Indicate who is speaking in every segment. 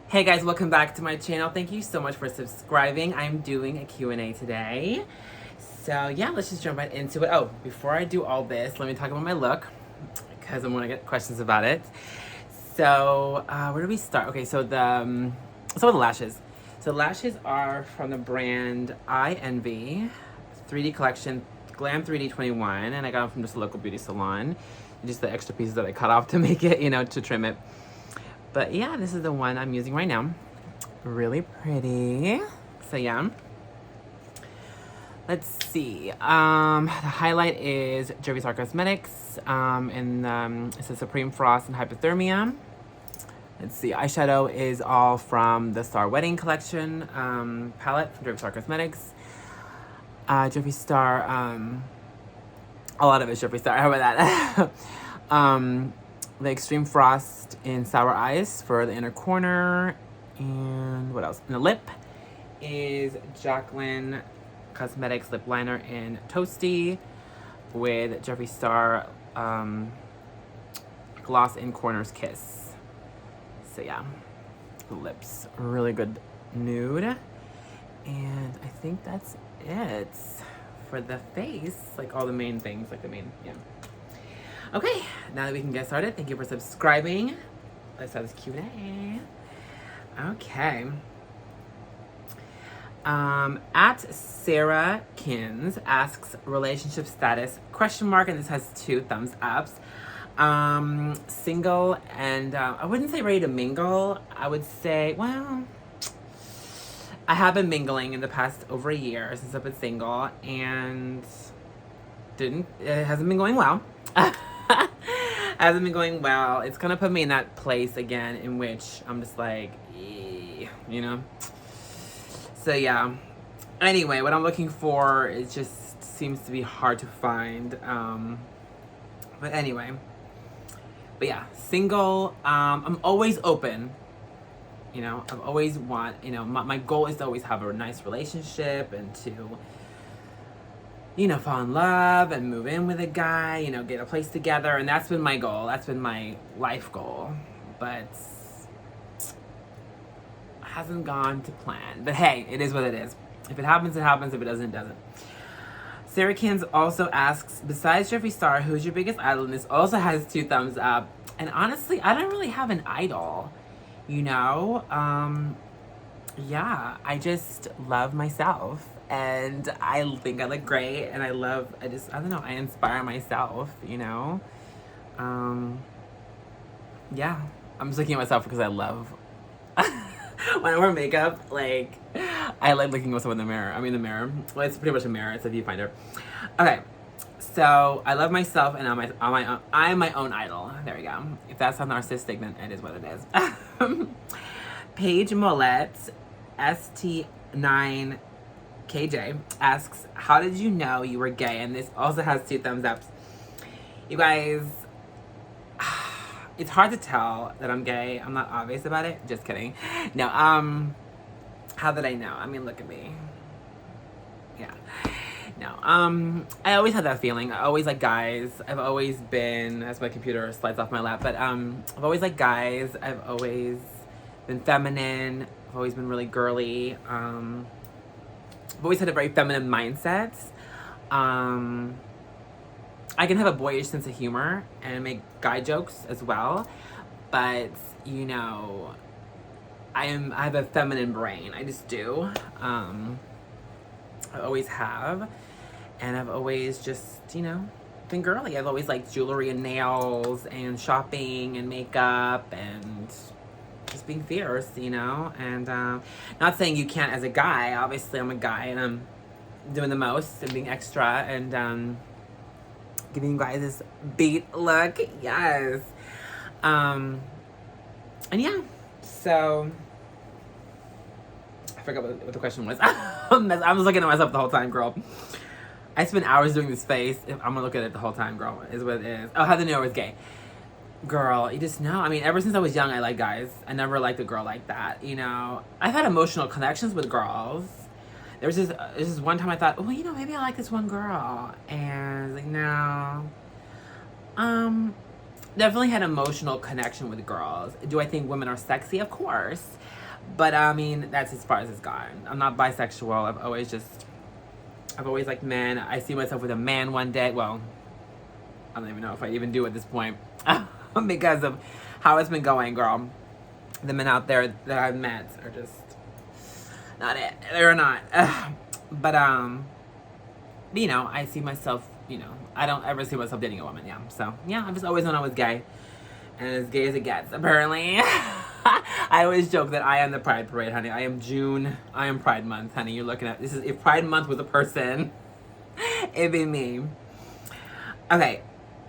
Speaker 1: Hey guys, welcome back to my channel. Thank you so much for subscribing. I'm doing a Q&A today. So yeah, let's just jump right into it. Oh, before I do all this, let me talk about my look because I'm gonna get questions about it. So where do we start? Okay, so the lashes. So lashes are from the brand I Envy 3D collection, Glam 3D 21, and I got them from just a local beauty salon. Just the extra pieces that I cut off to make it, to trim it. But yeah, this is the one I'm using right now. Really pretty. So yeah. Let's see. The highlight is Jovi Star Cosmetics. It says Supreme Frost and Hypothermia. Let's see. Eyeshadow is all from the Star Wedding Collection palette from Jovi Star Cosmetics. Jovi Star. A lot of it's Jovi Star. How about that? The Extreme Frost in Sour Eyes for the inner corner. And what else? And the lip is Jacqueline Cosmetics lip liner in Toasty with Jeffree Star Gloss in Corners Kiss. So yeah, the lips, really good nude. And I think that's it for the face. Like all the main things, yeah. Okay, now that we can get started, thank you for subscribing. Let's have this Q&A. Okay. At Sarah Kins asks relationship status ? And this has 2 thumbs ups. Single and I wouldn't say ready to mingle. I would say, well, I have been mingling in the past over a year since I've been single, and it hasn't been going well. Hasn't been going well. It's gonna put me in that place again in which I'm just like, So yeah. Anyway, what I'm looking for, it just seems to be hard to find. But anyway. But yeah, single. I'm always open. I've always my goal is to always have a nice relationship and to fall in love and move in with a guy, get a place together. And that's been my goal. That's been my life goal. But it hasn't gone to plan. But hey, it is what it is. If it happens, it happens. If it doesn't, it doesn't. Sarah Kins also asks, besides Jeffree Star, who's your biggest idol? And this also has 2 thumbs up. And honestly, I don't really have an idol. Yeah, I just love myself. And I think I look great, and I don't know, I inspire myself, Yeah, I'm just looking at myself because I love, when I wear makeup, I like looking at myself in the mirror. I mean, the mirror. Well, it's pretty much a mirror. It's a viewfinder. Okay, so I love myself, and I'm my own idol. There we go. If that's not narcissistic, then it is what it is. Paige Mollett, ST9 KJ asks, how did you know you were gay? And this also has 2 thumbs ups. You guys, it's hard to tell that I'm gay. I'm not obvious about it. Just kidding. No, how did I know? I mean, look at me. Yeah. No, I always had that feeling. I always like guys. I've always been, as my computer slides off my lap, but I've always liked guys. I've always been feminine. I've always been really girly. I've always had a very feminine mindset. I can have a boyish sense of humor and make guy jokes as well, but I have a feminine brain. I just do. I always have, and I've always just been girly. I've always liked jewelry and nails and shopping and makeup and just being fierce, and not saying you can't as a guy. Obviously, I'm a guy, and I'm doing the most and being extra and giving you guys this beat look. Yes. And yeah, so I forgot what the question was. I was looking at myself the whole time, girl. I spent hours doing this face. I'm gonna look at it the whole time, girl, is what it is. Oh, how to know I was gay. Girl, you just know. I mean, ever since I was young, I like guys. I never liked a girl like that, I've had emotional connections with girls. There was this one time I thought, well, maybe I like this one girl. And I was like, no. Definitely had emotional connection with girls. Do I think women are sexy? Of course. But I mean, that's as far as it's gone. I'm not bisexual. I've always liked men. I see myself with a man one day. Well, I don't even know if I even do at this point because of how it's been going, girl. The men out there that I've met are just not it. They're not. But you know, I see myself, you know, I don't ever see myself dating a woman. Yeah. So yeah, I've just always known I was gay, and as gay as it gets, apparently. I always joke that I am the Pride Parade, honey. I am June. I am Pride Month, honey. You're looking at this is if Pride Month was a person, it'd be me. Okay,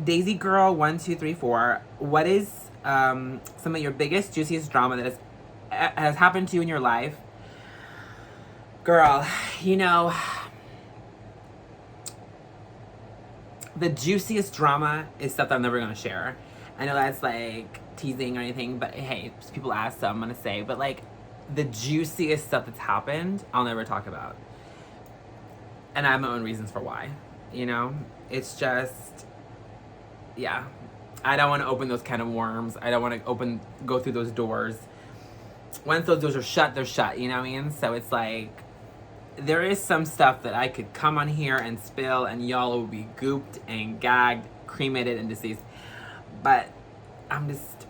Speaker 1: Daisy Girl 1234. What is some of your biggest, juiciest drama that has happened to you in your life, girl? You know, the juiciest drama is stuff that I'm never gonna share. I know that's like teasing or anything, but hey, people ask, so I'm gonna say. But like, the juiciest stuff that's happened, I'll never talk about. And I have my own reasons for why. You know, it's just, yeah. I don't want to open those kind of worms. I don't want to go through those doors. Once those doors are shut, they're shut. You know what I mean? So it's like, there is some stuff that I could come on here and spill, and y'all will be gooped and gagged, cremated, and deceased. But I'm just,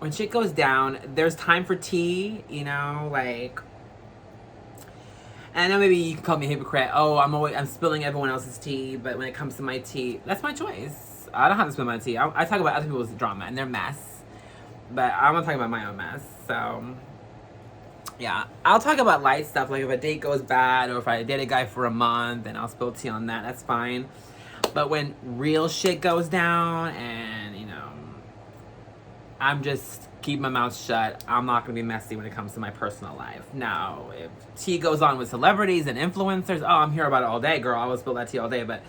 Speaker 1: when shit goes down, there's time for tea, you know, like, and I know maybe you can call me a hypocrite. Oh, I'm spilling everyone else's tea, but when it comes to my tea, that's my choice. I don't have to spill my tea. I talk about other people's drama and their mess, but I'm gonna talk about my own mess. So yeah, I'll talk about light stuff, like if a date goes bad or if I date a guy for a month and I'll spill tea on that, that's fine. But when real shit goes down and, you know, I'm just keep my mouth shut. I'm not going to be messy when it comes to my personal life. Now, if tea goes on with celebrities and influencers, oh, I'm here about it all day, girl. I will spill that tea all day. But,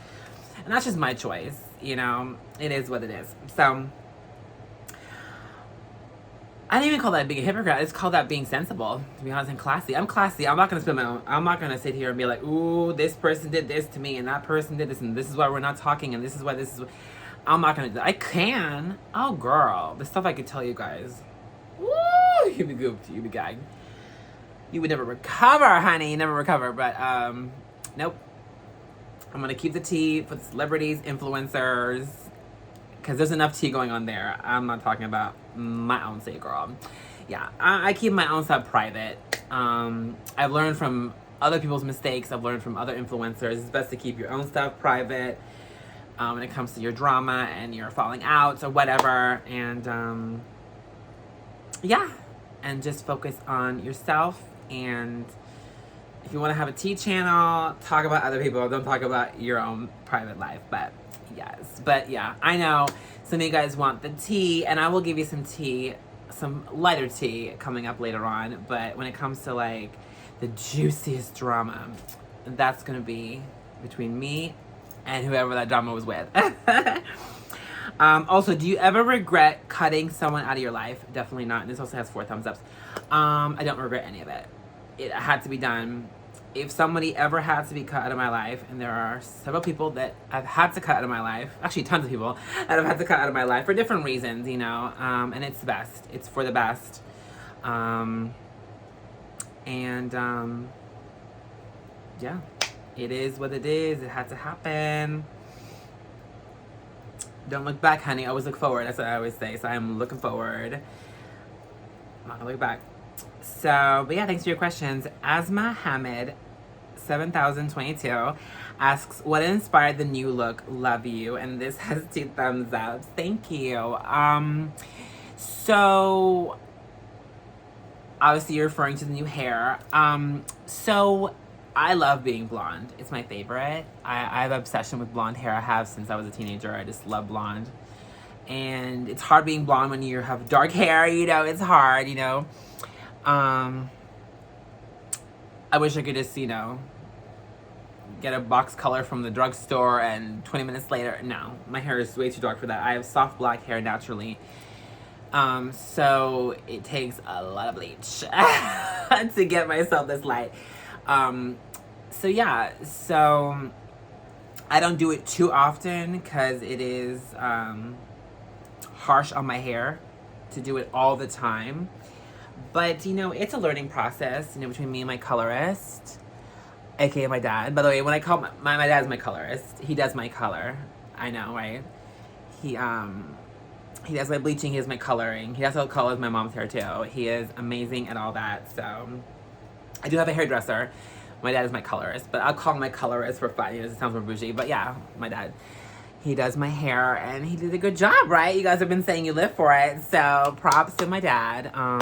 Speaker 1: and that's just my choice, you know. It is what it is. So, I didn't even call that being a hypocrite. I just call that being sensible, to be honest, and classy. I'm classy. I'm not going to spend my own. I'm not going to sit here and be like, ooh, this person did this to me, and that person did this, and this is why we're not talking, and this is why this is. I'm not going to do that. I can. Oh, girl. The stuff I could tell you guys. Woo! You'd be gooped. You'd be gagged. You would never recover, honey. Never recover. But, nope. I'm going to keep the tea for the celebrities, influencers, because there's enough tea going on there. I'm not talking about my own say, girl. Yeah, I keep my own stuff private. I've learned from other people's mistakes. I've learned from other influencers. It's best to keep your own stuff private when it comes to your drama and your falling outs or whatever. And yeah, and just focus on yourself. And if you want to have a tea channel, talk about other people. Don't talk about your own private life. But yes, but yeah, I know some of you guys want the tea, and I will give you some tea, some lighter tea coming up later on. But when it comes to like the juiciest drama, that's gonna be between me and whoever that drama was with. Also, do you ever regret cutting someone out of your life? Definitely not. And this also has 4 thumbs ups. I don't regret any of it. It had to be done. If somebody ever had to be cut out of my life, and there are several people that I've had to cut out of my life, actually tons of people that I've had to cut out of my life for different reasons, you know, and it's the best. It's for the best. Yeah, it is what it is. It had to happen. Don't look back, honey. Always look forward. That's what I always say. So I'm looking forward. I'm not gonna look back. So, but yeah, thanks for your questions. Asma Hamid 7022 asks, what inspired the new look? Love you. And this has 2 thumbs up. Thank you. So obviously you're referring to the new hair. So I love being blonde. It's my favorite. I have an obsession with blonde hair. I have since I was a teenager. I just love blonde. And it's hard being blonde when you have dark hair, you know, it's hard, you know. I wish I could just, you know, get a box color from the drugstore and 20 minutes later, no, my hair is way too dark for that. I have soft black hair naturally. So it takes a lot of bleach to get myself this light. So yeah, so I don't do it too often because it is, harsh on my hair to do it all the time. But, you know, it's a learning process, you know, between me and my colorist, aka my dad. By the way, when I call my dad's my colorist, he does my color. I know, right? He does my bleaching, he does my coloring. He also colors my mom's hair too. He is amazing at all that. So I do have a hairdresser. My dad is my colorist, but I'll call him my colorist for fun. You know, it sounds more bougie, but yeah, my dad. He does my hair, and he did a good job, right? You guys have been saying you live for it, so props to my dad. I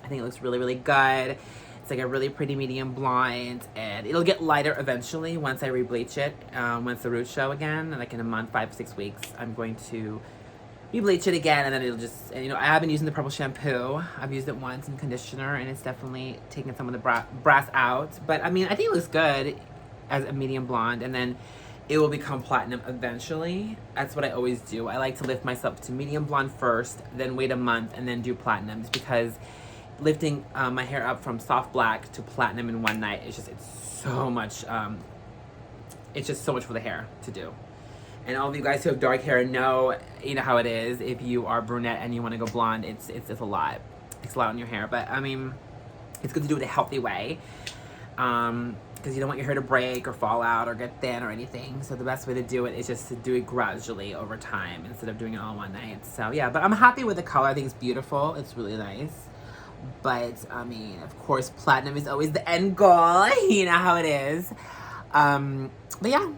Speaker 1: think it looks really, really good. It's like a really pretty medium blonde, and it'll get lighter eventually once I rebleach it. Once the roots show again, like in a month, 5-6 weeks, I'm going to rebleach it again, and then it'll just, and, you know, I have been using the purple shampoo. I've used it once in conditioner, and it's definitely taken some of the brass out. But I mean, I think it looks good as a medium blonde, and then it will become platinum eventually. That's what I always do. I like to lift myself to medium blonde first, then wait a month, and then do platinum, just because lifting my hair up from soft black to platinum in one night is just, it's so much, it's just so much for the hair to do. And all of you guys who have dark hair know, you know how it is. If you are brunette and you want to go blonde, it's a lot. It's a lot on your hair. But I mean, it's good to do it a healthy way. Because you don't want your hair to break or fall out or get thin or anything. So the best way to do it is just to do it gradually over time instead of doing it all in one night. So yeah, but I'm happy with the color. I think it's beautiful. It's really nice. But I mean, of course, platinum is always the end goal. You know how it is. But yeah.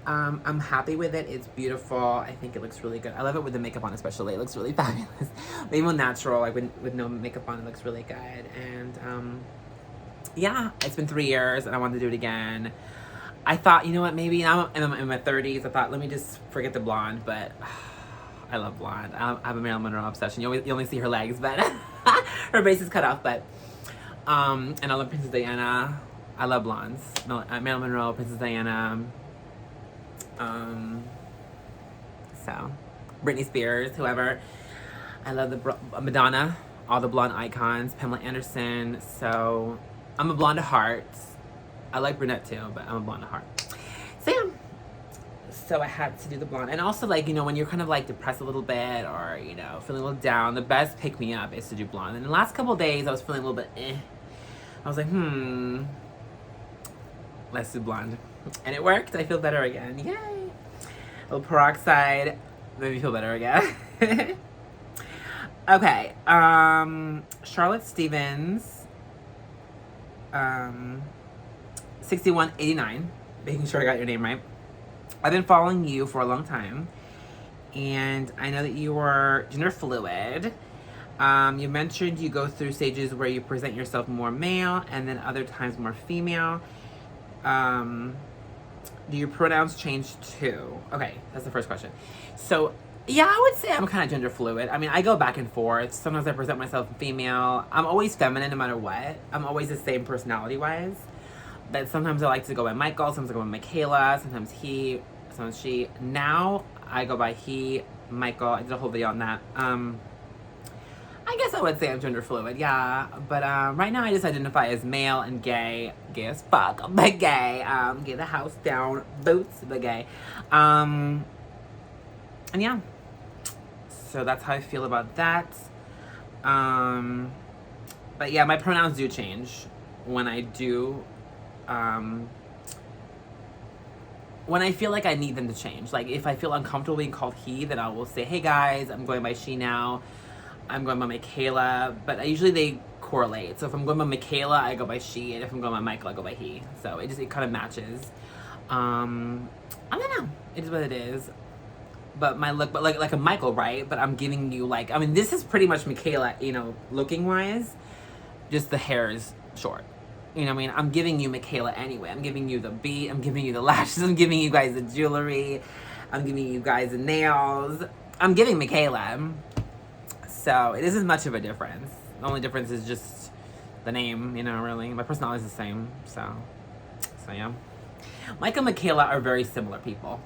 Speaker 1: I'm happy with it. It's beautiful. I think it looks really good. I love it with the makeup on, especially. It looks really fabulous. But even natural, like with no makeup on, it looks really good. And yeah, it's been 3 years, and I wanted to do it again. I thought, you know what? Maybe now I'm in my 30s. I thought, let me just forget the blonde. But I love blonde. I have a Marilyn Monroe obsession. You only see her legs, but her base is cut off. But and I love Princess Diana. I love blondes. Marilyn Monroe, Princess Diana. So Britney Spears, whoever. I love the Madonna, all the blonde icons, Pamela Anderson. So I'm a blonde at heart. I like brunette too, but I'm a blonde at heart. So yeah, so I had to do the blonde. And also, like, you know, when you're kind of like depressed a little bit, or, you know, feeling a little down, the best pick me up is to do blonde. And the last couple of days I was feeling a little bit I was like, let's do blonde. And it worked. I feel better again. Yay! A little peroxide made me feel better again. Okay. Charlotte Stevens. 6189. Making sure I got your name right. I've been following you for a long time, and I know that you are gender fluid. You mentioned you go through stages where you present yourself more male and then other times more female. Do your pronouns change too? Okay, that's the first question. So, yeah, I would say I'm kind of gender fluid. I mean, I go back and forth. Sometimes I present myself female. I'm always feminine no matter what. I'm always the same personality-wise. But sometimes I like to go by Michael, sometimes I go by Michaela, sometimes he, sometimes she. Now, I go by he, Michael. I did a whole video on that. I guess I would say I'm gender fluid, yeah. But right now I just identify as male and gay. Gay as fuck, but gay. Get the house down, boots, but gay. And yeah. So that's how I feel about that. But yeah, my pronouns do change when I do. When I feel like I need them to change. Like, if I feel uncomfortable being called he, then I will say, hey guys, I'm going by she now. I'm going by Michaela, but usually they correlate. So if I'm going by Michaela, I go by she, and if I'm going by Michael, I go by he. So it kind of matches. I don't know. It is what it is. But my look, but like a Michael, right? But I'm giving you, like, I mean, this is pretty much Michaela, you know, looking wise. Just the hair is short. You know what I mean? I'm giving you Michaela anyway. I'm giving you the beat. I'm giving you the lashes. I'm giving you guys the jewelry. I'm giving you guys the nails. I'm giving Michaela. So it isn't much of a difference. The only difference is just the name, you know, really. My personality is the same, so yeah. Mike and Michaela are very similar people.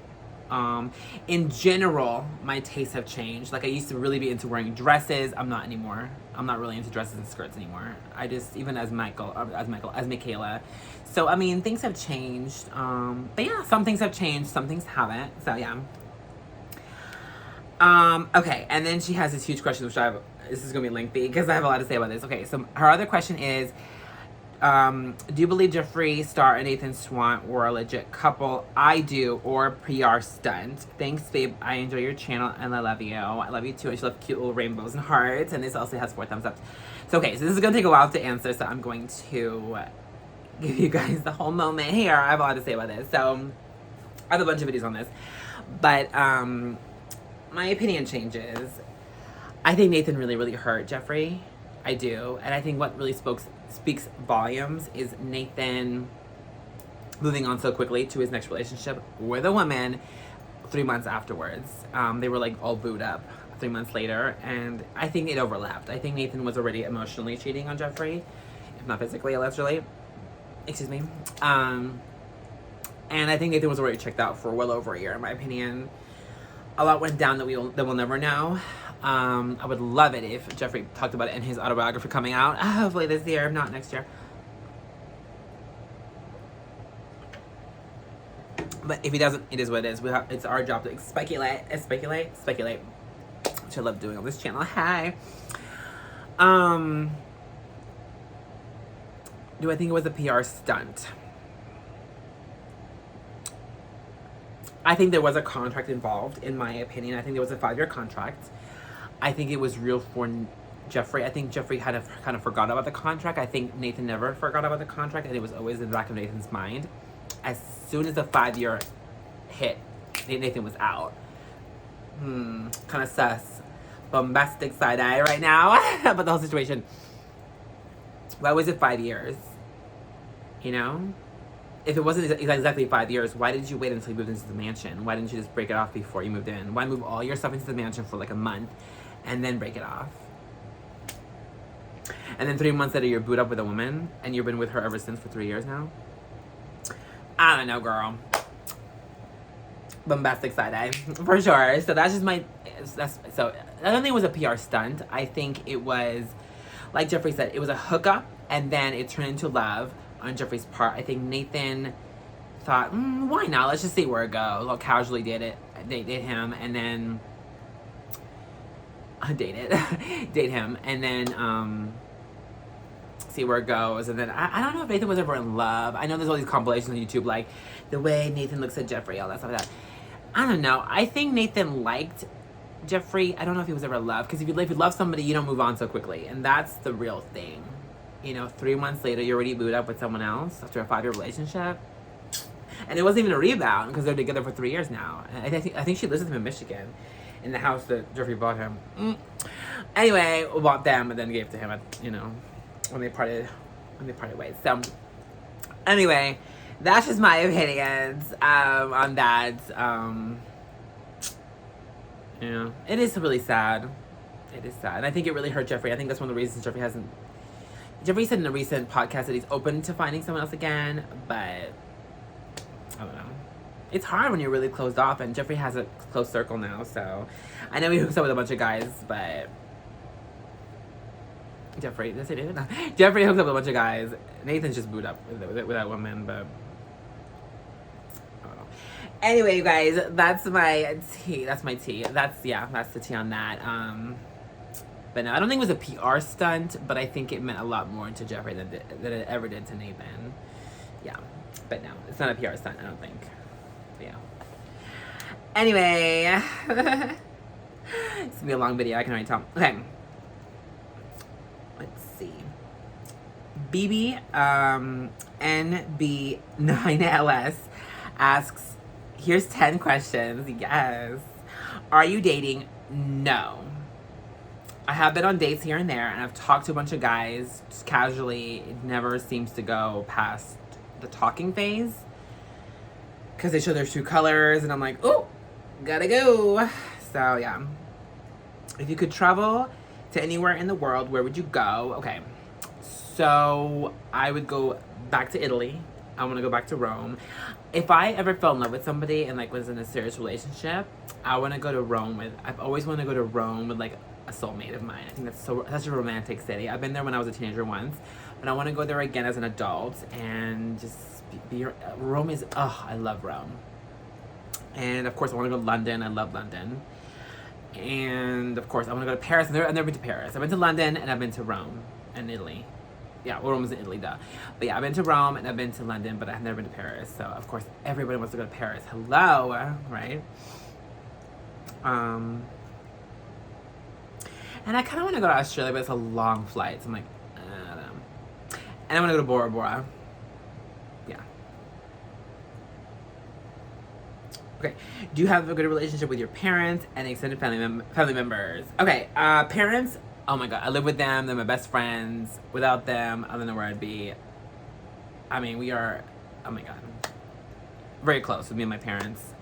Speaker 1: In general, my tastes have changed. Like, I used to really be into wearing dresses. I'm not anymore. I'm not really into dresses and skirts anymore. I just, even as Michaela. So, I mean, things have changed. But yeah, some things have changed, some things haven't. So, yeah. Okay, and then she has this huge question, which this is going to be lengthy because I have a lot to say about this. Okay, so her other question is, do you believe Jeffree Star and Nathan Swan were a legit couple? I do, or PR stunt. Thanks, babe. I enjoy your channel and I love you. I love you too. I just love cute little rainbows and hearts. And this also has 4 thumbs up. So, okay, so this is going to take a while to answer. So I'm going to give you guys the whole moment here. I have a lot to say about this. So I have a bunch of videos on this. But my opinion changes. I think Nathan really, really hurt Jeffree. I do. And I think what really speaks volumes is Nathan moving on so quickly to his next relationship with a woman 3 months afterwards. They were like all booed up 3 months later, and I think it overlapped. I think Nathan was already emotionally cheating on Jeffree, if not physically, allegedly. Excuse me. And I think Nathan was already checked out for well over a year, in my opinion. A lot went down that we'll never know. I would love it if Jeffree talked about it in his autobiography coming out. Hopefully this year, if not next year. But if he doesn't, it is what it is. It's our job to speculate. Which I love doing on this channel. Hi. Do I think it was a PR stunt? I think there was a contract involved, in my opinion. I think there was a 5-year contract. I think it was real for Jeffree. I think Jeffree kind of forgot about the contract. I think Nathan never forgot about the contract, and it was always in the back of Nathan's mind. As soon as the 5-year hit, Nathan was out. Kind of sus. Bombastic side eye right now about the whole situation. Why was it 5 years? You know? If it wasn't exactly 5 years, why did you wait until you moved into the mansion? Why didn't you just break it off before you moved in? Why move all your stuff into the mansion for like a month and then break it off? And then 3 months later, you're booed up with a woman and you've been with her ever since for 3 years now? I don't know, girl. Bombastic side eye, for sure. So that's just so I don't think it was a PR stunt. I think it was, like Jeffree said, it was a hookup and then it turned into love on Jeffree's part. I think Nathan thought, why not? Let's just see where it goes. I'll casually date him, and then date him, and then see where it goes. And then I don't know if Nathan was ever in love. I know there's all these compilations on YouTube, like the way Nathan looks at Jeffree, all that stuff like that. I don't know. I think Nathan liked Jeffree. I don't know if he was ever in love, because if you love somebody, you don't move on so quickly, and that's the real thing. You know, 3 months later, you're already booed up with someone else after a 5-year relationship. And it wasn't even a rebound because they're together for 3 years now. And I think she lives with him in Michigan, in the house that Jeffree bought him. Anyway, bought them and then gave to him, when they parted ways. So, anyway, that's just my opinions on that. Yeah, it is really sad. It is sad. And I think it really hurt Jeffree. I think that's one of the reasons Jeffree said in a recent podcast that he's open to finding someone else again, but I don't know. It's hard when you're really closed off, and Jeffree has a close circle now, so I know he hooks up with a bunch of guys, but Jeffree hooks up with a bunch of guys. Nathan's just booed up with that woman, but I don't know. Anyway, you guys, that's my tea. That's my tea. That's the tea on that. But no, I don't think it was a PR stunt, but I think it meant a lot more to Jeffree than it ever did to Nathan. Yeah, but no, it's not a PR stunt, I don't think. Yeah. Anyway, it's gonna be a long video, I can already tell. Okay. Let's see. BB NB9LS asks, here's 10 questions. Yes. Are you dating? No. I have been on dates here and there, and I've talked to a bunch of guys just casually. It never seems to go past the talking phase, because they show their true colors, and I'm like, oh, gotta go. So yeah, if you could travel to anywhere in the world, where would you go? Okay, so I would go back to Italy. I want to go back to Rome. If I ever fell in love with somebody and like was in a serious relationship, I want to go to Rome I've always wanted to go to Rome with like a soulmate of mine. I think that's such a romantic city. I've been there when I was a teenager once, but I want to go there again as an adult and just Rome is, I love Rome. And of course I want to go to London. I love London. And of course, I want to go to Paris. I've never been to Paris. I've been to London and I've been to Rome and Italy. Yeah, well, Rome was in Italy, duh. But yeah, I've been to Rome and I've been to London, but I've never been to Paris. So of course, everybody wants to go to Paris. Hello, right? And I kind of want to go to Australia, but it's a long flight. So I'm like, I don't know. And I want to go to Bora Bora. Yeah. Okay. Do you have a good relationship with your parents and extended family members? Okay. Parents. Oh my God. I live with them. They're my best friends. Without them, I don't know where I'd be. I mean, we are. Oh my God. Very close with me and my parents.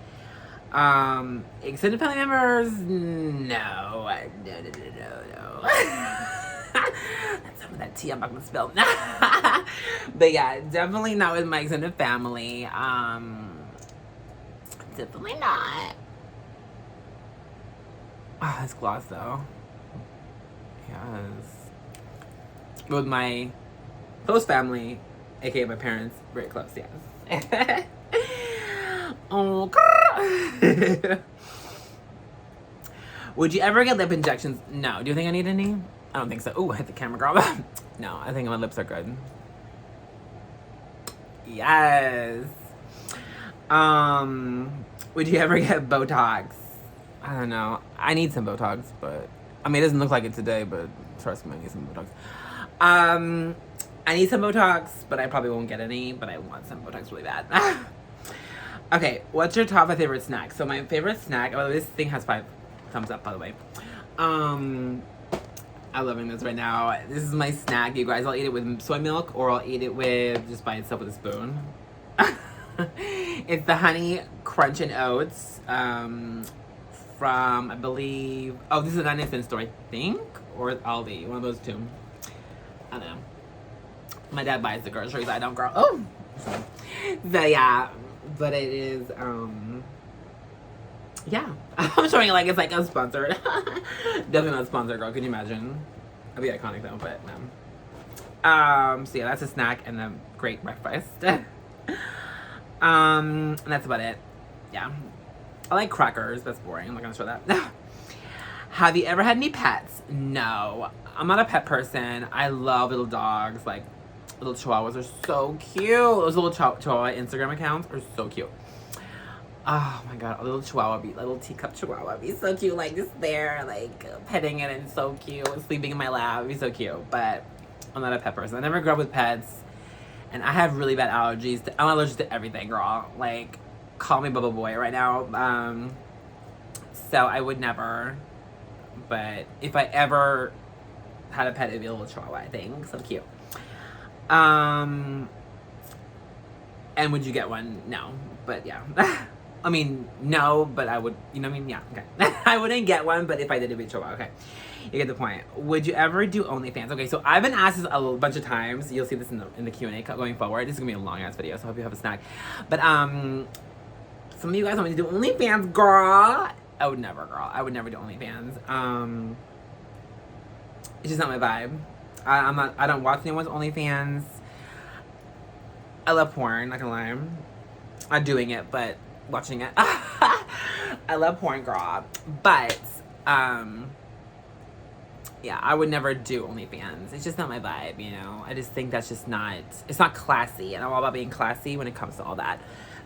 Speaker 1: Extended family members? No. That's some of that tea I'm not gonna spill. But yeah, definitely not with my extended family. Definitely not. Oh, this gloss though. Yes. With my close family, aka my parents, very close, yes. Oh. Would you ever get lip injections? No. Do you think I need any? I don't think so. Ooh, I hit the camera, girl. No, I think my lips are good. Yes. Would you ever get Botox? I don't know. I need some Botox, but I mean, it doesn't look like it today, but trust me, I need some Botox. I need some Botox, but I probably won't get any, but I want some Botox really bad. Okay, what's your top 5 favorite snack? So my favorite snack, oh, this thing has 5 thumbs up, by the way. I'm loving this right now. This is my snack, you guys. I'll eat it with soy milk, or I'll eat it with just by itself with a spoon. It's the Honey Crunch and Oats from, I believe, oh, this is a 99-cent store, I think, or Aldi, one of those two. I don't know. My dad buys the groceries, I don't, girl. Oh! So yeah, but it is, yeah. I'm showing it like it's like unsponsored. Definitely not sponsored, girl. Could you imagine? That'd be iconic though, but no. So yeah, that's a snack and a great breakfast. And that's about it. Yeah. I like crackers. That's boring. I'm not gonna show that. Have you ever had any pets? No. I'm not a pet person. I love little dogs. Like, little chihuahuas are so cute. Those little chihuahua Instagram accounts are so cute. Oh my God, a little chihuahua, little teacup chihuahua, be so cute, like just there, like petting it and so cute, sleeping in my lap, it'd be so cute. But I'm not a pet person. I never grew up with pets, and I have really bad allergies. I'm allergic to everything, girl. Like, call me Bubble Boy right now. So I would never. But if I ever had a pet, it'd be a little chihuahua, I think. So cute. And would you get one? No, but yeah. I mean, no, but I would, you know what I mean? Yeah, okay. I wouldn't get one, but if I did, it'd be a chihuahua. Okay, you get the point. Would you ever do OnlyFans? Okay, so I've been asked this a bunch of times. You'll see this in the Q&A going forward. This is gonna be a long ass video, so I hope you have a snack. But some of you guys want me to do OnlyFans, girl. I would never, girl. I would never do OnlyFans. It's just not my vibe. I don't watch anyone's OnlyFans. I love porn, not gonna lie. I'm doing it, but watching it. I love porn, girl. But, yeah, I would never do OnlyFans. It's just not my vibe, you know? I just think that's just not, it's not classy. And I'm all about being classy when it comes to all that.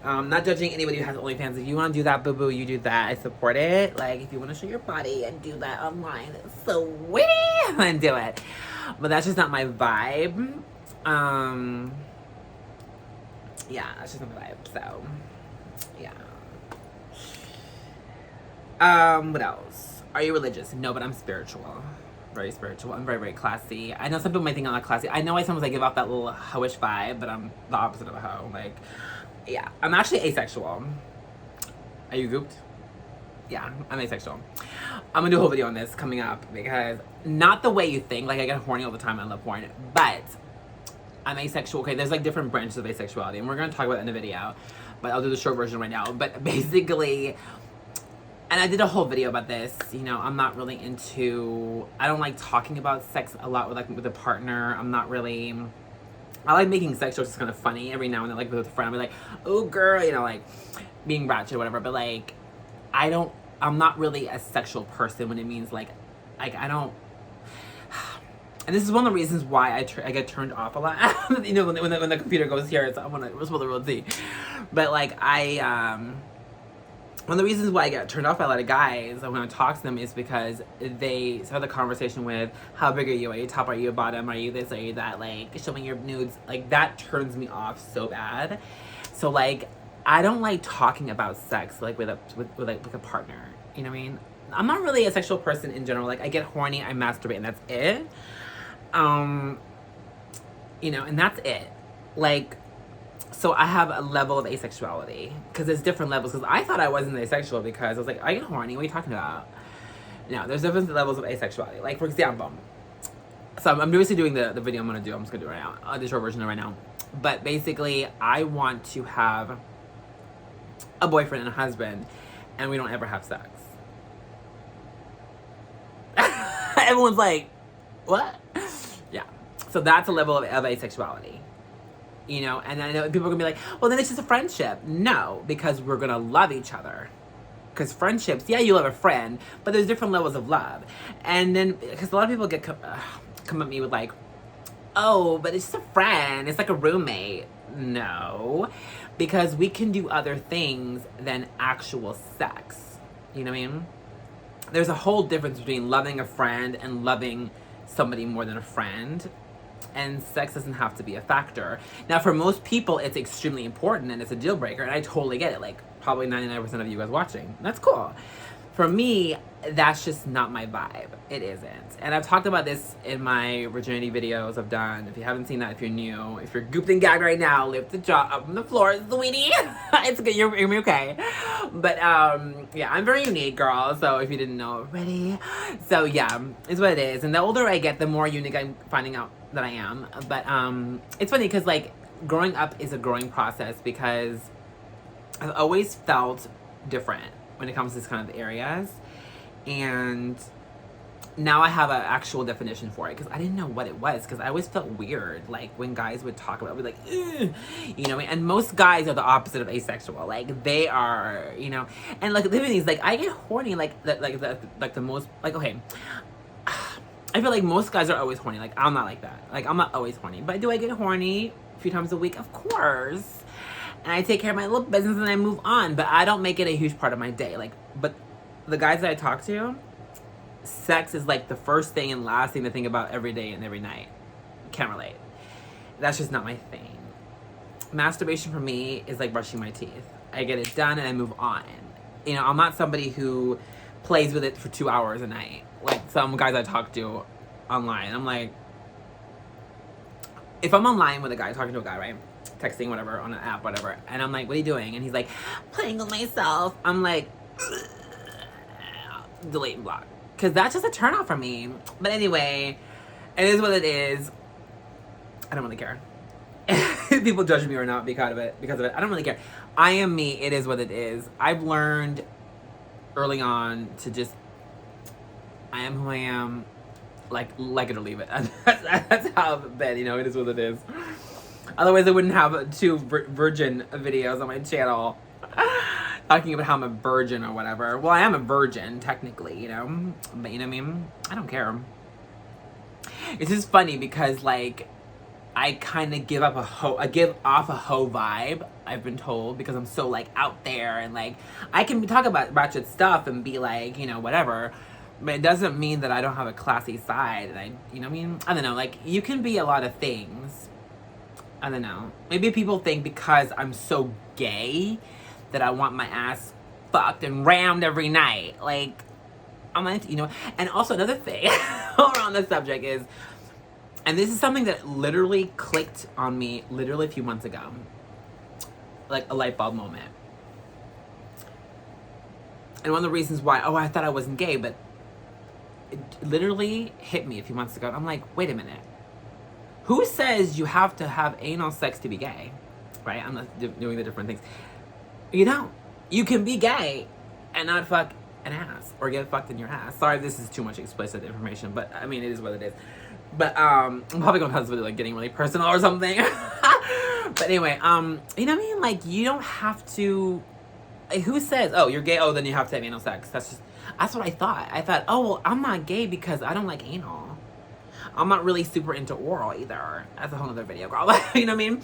Speaker 1: Not judging anybody who has OnlyFans. If you want to do that, boo-boo, you do that. I support it. Like, if you want to show your body and do that online, it's so witty, then do it. But that's just not my vibe. Yeah, that's just not my vibe, so, yeah. What else? Are you religious? No, but I'm spiritual. Very spiritual. I'm very, very classy. I know some people might think I'm not classy. I know I sometimes give off that little hoish vibe, but I'm the opposite of a hoe. Like, yeah. I'm actually asexual. Are you gooped? Yeah, I'm asexual. I'm gonna do a whole video on this coming up because not the way you think. Like, I get horny all the time. I love porn. But I'm asexual. Okay, there's like different branches of asexuality, and we're gonna talk about that in the video. But I'll do the short version right now. But basically, and I did a whole video about this. You know, I'm not really into. I don't like talking about sex a lot with a partner. I'm not really. I like making sex jokes. It's kind of funny every now and then, like with a friend. I'll be like, "Oh, girl," you know, like being ratchet or whatever. But like, I don't I'm not really a sexual person when it means like I don't. And this is one of the reasons why I get turned off a lot. You know, when the computer goes here, it's I'm supposed to really see. But like one of the reasons why I get turned off by a lot of guys when I talk to them is because they start the conversation with how big are you? Are you top? Are you bottom? Are you this? Are you that? Like showing your nudes. Like that turns me off so bad. So like I don't like talking about sex like with a partner. You know what I mean? I'm not really a sexual person in general. Like I get horny, I masturbate, and that's it. You know, and that's it. Like, so I have a level of asexuality because there's different levels. Because I thought I wasn't asexual because I was like, I get horny. What are you talking about? No, there's different levels of asexuality. Like for example, so I'm basically doing the video I'm gonna do. I'm just gonna do it right now, the short version right now. But basically, I want to have a boyfriend and a husband, and we don't ever have sex. Everyone's like, what? Yeah. So that's a level of asexuality. You know, and I know people are gonna be like, well, then it's just a friendship. No, because we're gonna love each other. Because friendships, yeah, you love a friend, but there's different levels of love. And then, because a lot of people come at me with like, oh, but it's just a friend. It's like a roommate. No, because we can do other things than actual sex. You know what I mean? There's a whole difference between loving a friend and loving somebody more than a friend. And sex doesn't have to be a factor. Now, for most people, it's extremely important and it's a deal breaker. And I totally get it. Like, probably 99% of you guys watching. That's cool. For me, that's just not my vibe. It isn't. And I've talked about this in my virginity videos I've done. If you haven't seen that, if you're new, if you're gooped and gagged right now, lift the jaw up on the floor, sweetie. It's good. You're okay. But, yeah, I'm very unique, girl. So if you didn't know already. So, yeah, it's what it is. And the older I get, the more unique I'm finding out that I am. But it's funny because, like, growing up is a growing process because I've always felt different when it comes to this kind of areas. And now I have an actual definition for it because I didn't know what it was because I always felt weird like when guys would talk about it, I'd be like, ugh, you know, and most guys are the opposite of asexual. Like they are, you know, and like the thing is, like I get horny like the most, like, okay, I feel like most guys are always horny. Like I'm not like that. Like I'm not always horny, but do I get horny a few times a week? Of course. And I take care of my little business and I move on. But I don't make it a huge part of my day. Like, but the guys that I talk to, sex is like the first thing and last thing to think about every day and every night. Can't relate. That's just not my thing. Masturbation for me is like brushing my teeth. I get it done and I move on. You know, I'm not somebody who plays with it for 2 hours a night. Like some guys I talk to online. I'm like, if I'm online with a guy, talking to a guy, right? Texting, whatever, on an app, whatever. And I'm like, what are you doing? And he's like, playing with myself. I'm like, delete and block. Because that's just a turn off for me. But anyway, it is what it is. I don't really care. People judge me or not because of it. I don't really care. I am me. It is what it is. I've learned early on to just, I am who I am. Like it or leave it. That's how I've been, you know, it is what it is. Otherwise, I wouldn't have 2 virgin videos on my channel talking about how I'm a virgin or whatever. Well, I am a virgin, technically, you know? But you know what I mean? I don't care. It's just funny because, like, I kind of give off a hoe vibe, I've been told, because I'm so, like, out there and, like, I can talk about ratchet stuff and be, like, you know, whatever. But it doesn't mean that I don't have a classy side. And you know what I mean? I don't know. Like, you can be a lot of things. I don't know. Maybe people think because I'm so gay that I want my ass fucked and rammed every night. Like, I'm like, you know. And also another thing on the subject is, and this is something that literally clicked on me literally a few months ago. Like a light bulb moment. And one of the reasons why, I thought I wasn't gay, but it literally hit me a few months ago. I'm like, wait a minute. Who says you have to have anal sex to be gay? Right? I'm not doing the different things. You don't. You can be gay and not fuck an ass or get fucked in your ass. Sorry, this is too much explicit information, but I mean, it is what it is. But I'm probably gonna have this video like getting really personal or something. But anyway, you know what I mean? Like, you don't have to who says, oh, you're gay, oh, then you have to have anal sex? That's what I thought. I thought, oh, well, I'm not gay because I don't like anal. I'm not really super into oral either. That's a whole other video, girl. You know what I mean?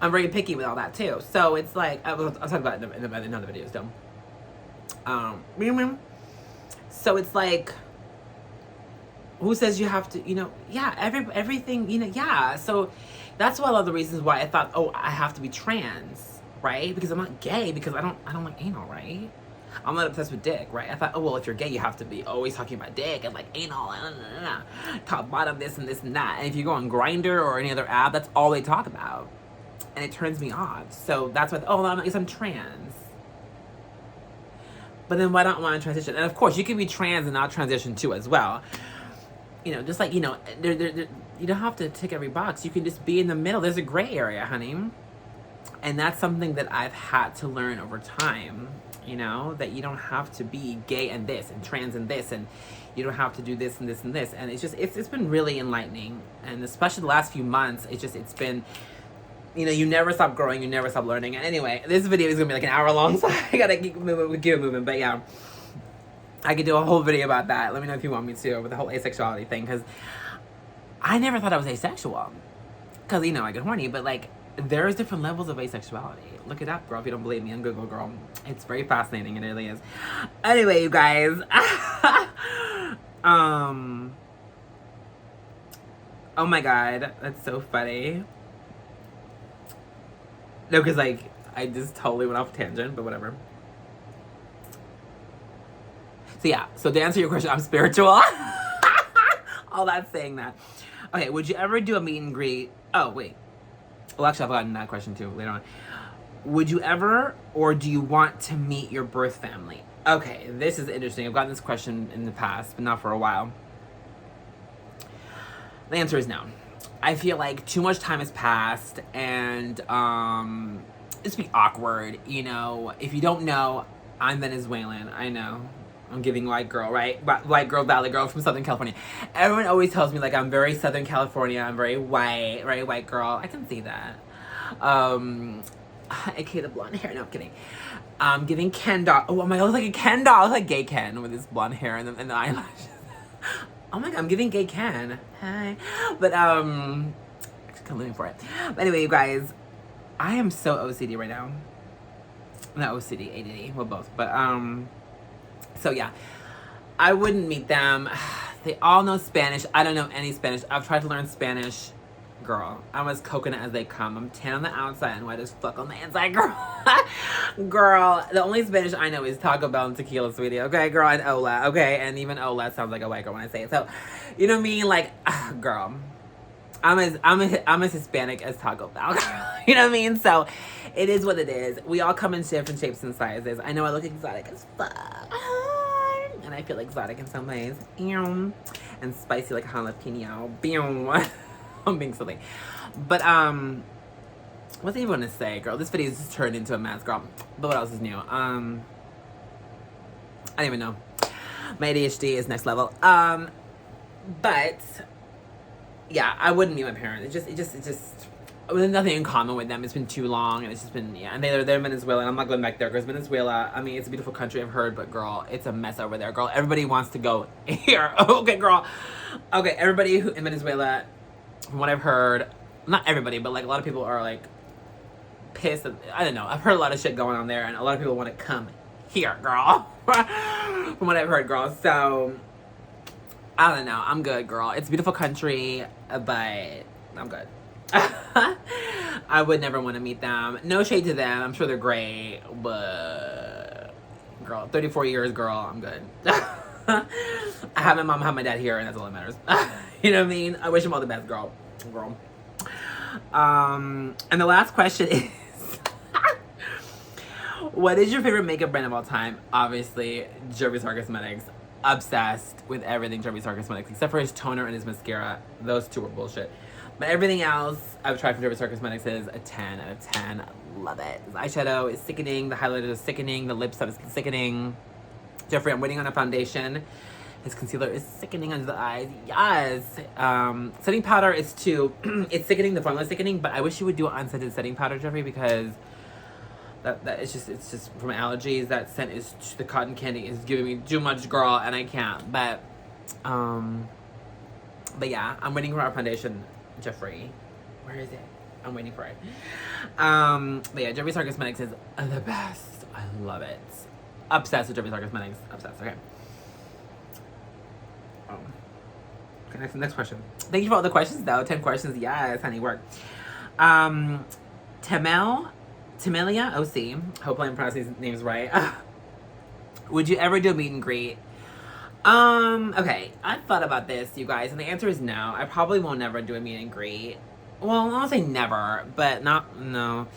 Speaker 1: I'm very picky with all that too. So it's like, I'll talk about it in other videos though. So it's like, who says you have to, you know, yeah, everything, you know, yeah. So that's one of the reasons why I thought, oh, I have to be trans, right? Because I'm not gay, because I don't like anal, right? I'm not obsessed with dick, right? I thought, oh, well, if you're gay, you have to be always talking about dick and like anal and top bottom, this and this and that. And if you go on Grindr or any other app, that's all they talk about. And it turns me off. So that's why, oh, I guess I'm trans. But then why don't I want to transition? And of course, you can be trans and not transition too as well. You know, just like, you know, you don't have to tick every box. You can just be in the middle. There's a gray area, honey. And that's something that I've had to learn over time. You know, that you don't have to be gay and this and trans and this, and you don't have to do this and this and this. And it's just, it's been really enlightening. And especially the last few months, it's been, you know, you never stop growing, you never stop learning. And anyway, this video is gonna be like an hour long, so I gotta keep moving. But yeah, I could do a whole video about that. Let me know if you want me to, with the whole asexuality thing, because I never thought I was asexual. Because, you know, I get horny, but like, there's different levels of asexuality. Look it up, girl, if you don't believe me on Google, girl. It's very fascinating, it really is. Anyway, you guys. Oh my god, that's so funny. No, because like, I just totally went off tangent, but whatever. So yeah, so to answer your question, I'm spiritual. All that saying that. Okay, would you ever do a meet and greet? Oh, wait. Well, actually, I've gotten that question too later on. Would you ever, or do you want to meet your birth family? Okay, this is interesting. I've gotten this question in the past, but not for a while. The answer is no. I feel like too much time has passed, and it's be awkward, you know. If you don't know, I'm Venezuelan. I know. I'm giving white girl, right? White girl, valley girl from Southern California. Everyone always tells me like I'm very Southern California. I'm very white, right? White girl. I can see that. AKA the blonde hair. No, I'm kidding. I'm giving Ken doll. Oh my god, I look like a Ken doll. I look like gay Ken with his blonde hair and the eyelashes. Oh my god, I'm giving gay Ken. Hi. But I'm living for it. But anyway, you guys, I am so OCD right now. Not OCD, ADD. Well, both. But so yeah, I wouldn't meet them. They all know Spanish. I don't know any Spanish. I've tried to learn Spanish. Girl, I'm as coconut as they come. I'm tan on the outside and white as fuck on the inside, girl. Girl, the only Spanish I know is Taco Bell and Tequila, sweetie. Okay, girl, and Ola. Okay, and even Ola sounds like a white girl when I say it. So, you know what I mean? Like, girl, I'm as Hispanic as Taco Bell. You know what I mean? So, it is what it is. We all come in different shapes and sizes. I know I look exotic as fuck. And I feel exotic in some ways. And spicy like jalapeno. I'm being silly. But, what's even gonna say, girl? This video just turned into a mess, girl. But what else is new? I don't even know. My ADHD is next level. But, yeah, I wouldn't meet my parents. It just, there's nothing in common with them. It's been too long, and it's just been, yeah. And they're Venezuela, and I'm not going back there, because Venezuela, I mean, it's a beautiful country, I've heard, but girl, it's a mess over there, girl. Everybody wants to go here. Okay, girl. Okay, everybody in Venezuela, from what I've heard, not everybody, but like a lot of people are like pissed. I don't know. I've heard a lot of shit going on there, and a lot of people want to come here, girl. From what I've heard, girl. So I don't know. I'm good, girl. It's a beautiful country, but I'm good. I would never want to meet them. No shade to them. I'm sure they're great, but girl, 34 years, girl, I'm good. I have my mom, have my dad here, and that's all that matters. You know what I mean? I wish them all the best, girl. And the last question is, what is your favorite makeup brand of all time? Obviously, Jervis Cosmetics. Obsessed with everything Jervis Cosmetics, except for his toner and his mascara. Those two were bullshit. But everything else I've tried from Jervis Cosmetics is a 10 out of 10. Love it. The eyeshadow is sickening. The highlighter is sickening. The lip stuff is sickening. Jeffrey, I'm waiting on a foundation. His concealer is sickening under the eyes. Yes. Setting powder is too. It's sickening. The formula is sickening. But I wish you would do an unscented setting powder, Jeffrey, because That it's just from allergies. That scent is the cotton candy is giving me too much, girl, and I can't. But yeah, I'm waiting for our foundation, Jeffree. Where is it? I'm waiting for it. But yeah, Jeffree Star Cosmetics is the best. I love it. Obsessed with Jeffree Star Cosmetics. Obsessed. Okay. Okay, next question. Thank you for all the questions, though. 10 questions. Yes, honey, work. Tamelia OC. Hopefully I'm pronouncing these names right. Would you ever do a meet and greet? Okay. I've thought about this, you guys, and the answer is no. I probably won't never do a meet and greet. Well, I won't say never, but no.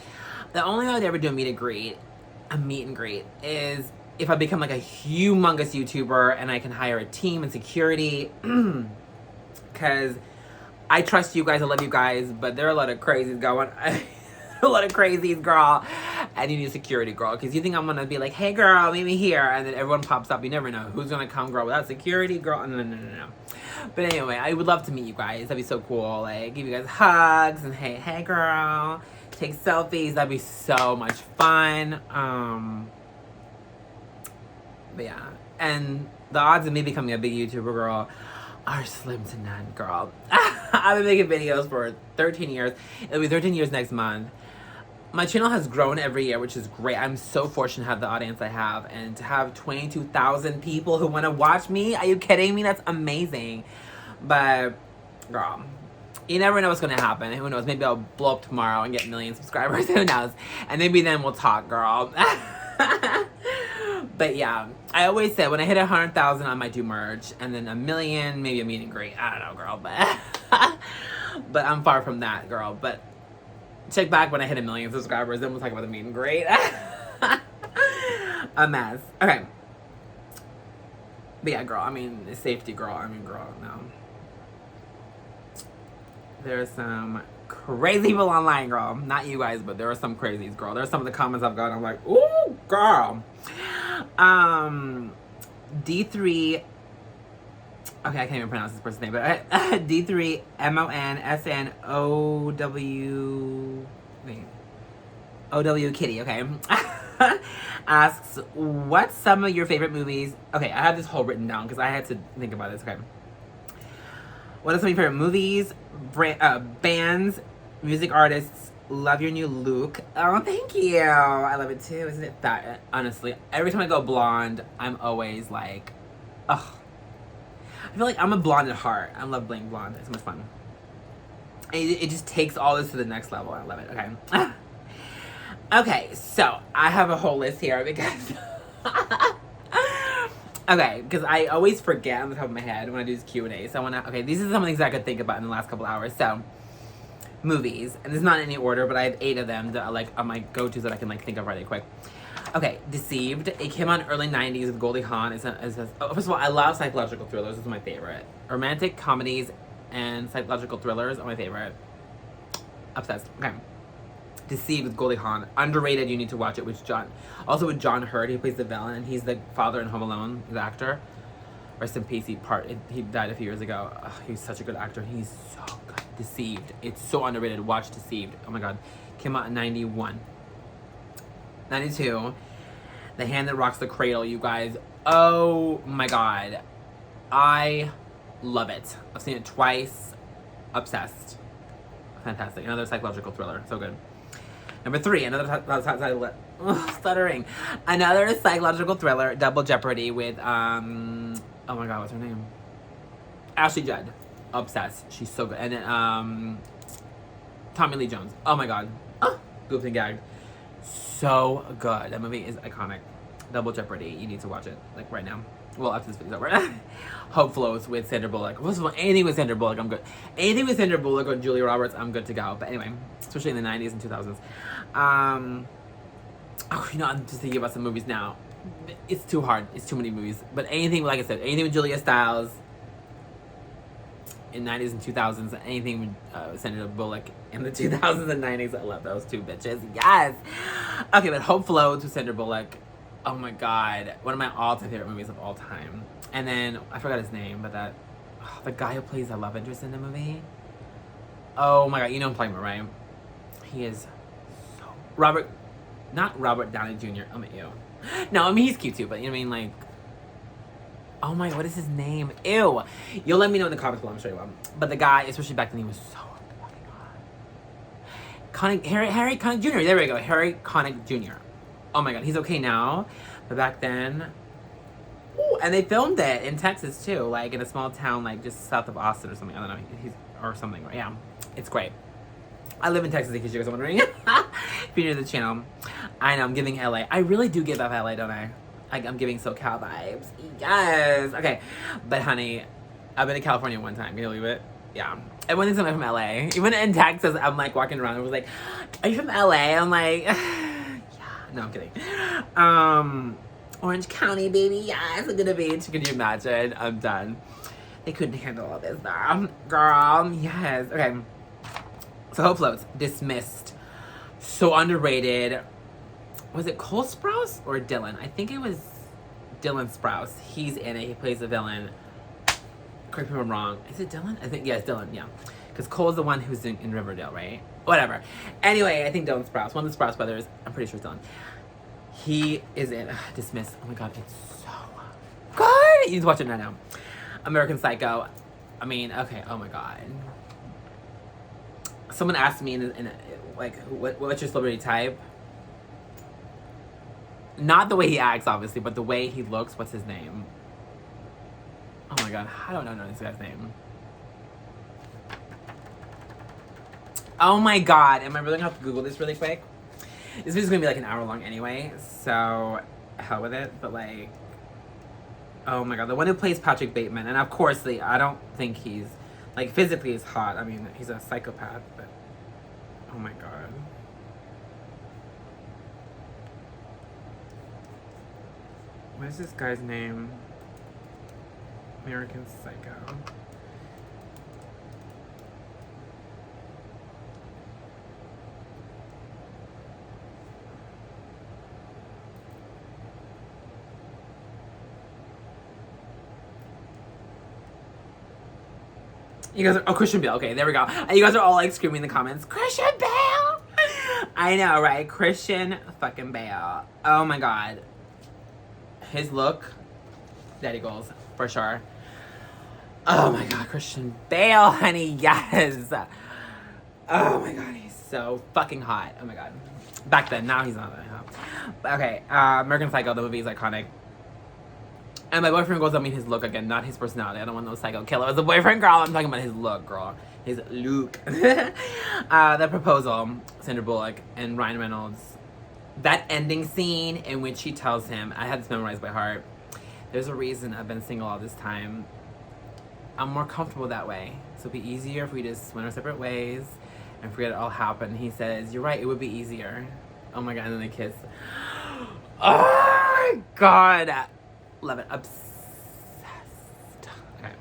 Speaker 1: The only way I'd ever do a meet and greet is if I become like a humongous YouTuber and I can hire a team and security. Because I trust you guys, I love you guys, but there are a lot of crazies going. A lot of crazies, girl. And you need security, girl. Because you think I'm going to be like, hey, girl, meet me here. And then everyone pops up. You never know who's going to come, girl, without security, girl. No. But anyway, I would love to meet you guys. That'd be so cool. Like, give you guys hugs and hey, girl. Take selfies. That'd be so much fun. But yeah. And the odds of me becoming a big YouTuber, girl, are slim to none, girl. I've been making videos for 13 years. It'll be 13 years next month. My channel has grown every year, which is great. I'm so fortunate to have the audience I have and to have 22,000 people who want to watch me. Are you kidding me? That's amazing. But, girl, you never know what's going to happen. Who knows? Maybe I'll blow up tomorrow and get a million subscribers. Who knows? And maybe then we'll talk, girl. But yeah, I always say when I hit 100,000, I might do merch, and then 1 million, maybe a meet and greet. I don't know, girl, but I'm far from that, girl. But check back when I hit 1 million subscribers, then we'll talk about the meet and greet. A mess. Okay. But yeah, girl. I mean, safety, girl. Girl. No. There's some crazy people online, girl. Not you guys, but there are some crazies, girl. There's some of the comments I've got. I'm like, ooh, girl. D3. Okay, I can't even pronounce this person's name, but D3 MONSNOW. Wait. OW Kitty. Okay. Asks, what's some of your favorite movies? Okay, I have this whole written down because I had to think about this. Okay. What are some of your favorite movies, bands, music artists? Love your new look. Oh, thank you. I love it too. Isn't it that? Honestly, every time I go blonde, I'm always like, ugh. I feel like I'm a blonde at heart. I love being blonde. It's so much fun. It just takes all this to the next level. I love it. Okay. Okay, so I have a whole list here because... Okay, because I always forget on the top of my head when I do this Q&A. So I want to... Okay, these are some things I could think about in the last couple hours. So... movies, and it's not in any order, but I have 8 of them that are like on my go-tos that I can like think of really quick. Okay, Deceived. It came on early 90s with Goldie Hawn. First of all, I love psychological thrillers. This is my favorite. Romantic comedies and psychological thrillers are my favorite. Obsessed. Okay. Deceived with Goldie Hawn. Underrated. You need to watch it with John. Also with John Hurt. He plays the villain, and he's the father in Home Alone, the actor. Rest in peace. He died a few years ago. Ugh, he's such a good actor. He's so good. Deceived. It's so underrated. Watch Deceived. Oh my god. Came out in 91. 92. The Hand That Rocks the Cradle, you guys. Oh my god. I love it. I've seen it twice. Obsessed. Fantastic. Another psychological thriller. So good. Number 3. Stuttering. Another psychological thriller. Double Jeopardy with, oh my god, what's her name? Ashley Judd. Obsessed. She's so good. And then, Tommy Lee Jones. Oh my god. Goofed and gagged. So good. That movie is iconic. Double Jeopardy. You need to watch it, like, right now. Well, after this video's over. Hope Floats with Sandra Bullock. First of all, anything with Sandra Bullock, I'm good. Anything with Sandra Bullock or Julia Roberts, I'm good to go. But anyway, especially in the 90s and 2000s. Oh, you know, I'm just thinking about some movies now. It's too hard. It's too many movies. But anything, like I said, anything with Julia Stiles in 90s and 2000s, anything with Sandra Bullock in the 2000s and 90s, I love those two bitches. Yes! Okay, but Hope Floats with Sandra Bullock. Oh my god. One of my all-time favorite movies of all time. And then, I forgot his name, but the guy who plays the love interest in the movie. Oh my god, you know what I'm talking about, right? He is so... Robert Not Robert Downey Jr. Oh my, ew. No, I mean, he's cute too, but you know what I mean? Like, oh my, what is his name? Ew. You'll let me know in the comments below, I'm sure you will. But the guy, especially back then, he was so fucking hot. Harry Connick Jr. There we go. Harry Connick Jr. Oh my god, he's okay now. But back then... Ooh, and they filmed it in Texas too, like in a small town, like just south of Austin or something. I don't know. Or something. Yeah, it's great. I live in Texas, in case you guys are wondering. If you're new to the channel. I know, I'm giving LA. I really do give off LA, don't I? I'm giving SoCal vibes. Yes. Okay. But honey, I've been to California one time. Can you believe it? Yeah. And one thing's I'm from LA. Even in Texas, I'm like walking around and was like, are you from LA? I'm like, yeah. No, I'm kidding. Orange County, baby. Yes, Laguna Beach. Can you imagine? I'm done. They couldn't handle all this, girl. Yes. Okay. So Hope Floats, dismissed. So underrated. Was it Cole Sprouse or Dylan? I think it was Dylan Sprouse. He's in it. He plays the villain. Correct me if I'm wrong. Is it Dylan? I think, yeah, it's Dylan, yeah. Because Cole's the one who's in Riverdale, right? Whatever. Anyway, I think Dylan Sprouse. One of the Sprouse brothers. I'm pretty sure it's Dylan. He is in Dismissed. Oh my god, it's so good. You need to watch it right now. American Psycho. I mean, okay, oh my god. Someone asked me like, what's your celebrity type? Not the way he acts, obviously, but the way he looks. What's his name? Oh my god, I don't know this guy's name. Oh my god, am I really gonna have to Google this really quick? This video's gonna be like an hour long anyway, so hell with it. But like, oh my god, the one who plays Patrick Bateman, and of course, I don't think he's like physically he's hot. I mean, he's a psychopath, but oh my god. What is this guy's name? American Psycho. You guys are, oh, Christian Bale. Okay, there we go. And you guys are all like screaming in the comments, Christian Bale! I know, right? Christian fucking Bale. Oh my god. His look, daddy goals, for sure. Oh my god, Christian Bale, honey, yes. Oh my god, he's so fucking hot. Oh my god. Back then, now he's not that hot. But okay, American Psycho, the movie is iconic. And my boyfriend goes, I mean his look again, not his personality. I don't want no psycho killer as a boyfriend, girl. I'm talking about his look, girl. His look. The Proposal, Sandra Bullock and Ryan Reynolds. That ending scene in which she tells him, I had this memorized by heart. There's a reason I've been single all this time. I'm more comfortable that way. So it'd be easier if we just went our separate ways and forget it all happened. He says, you're right, it would be easier. Oh my god, and then they kiss. Oh my god. Love it. Obsessed. Okay.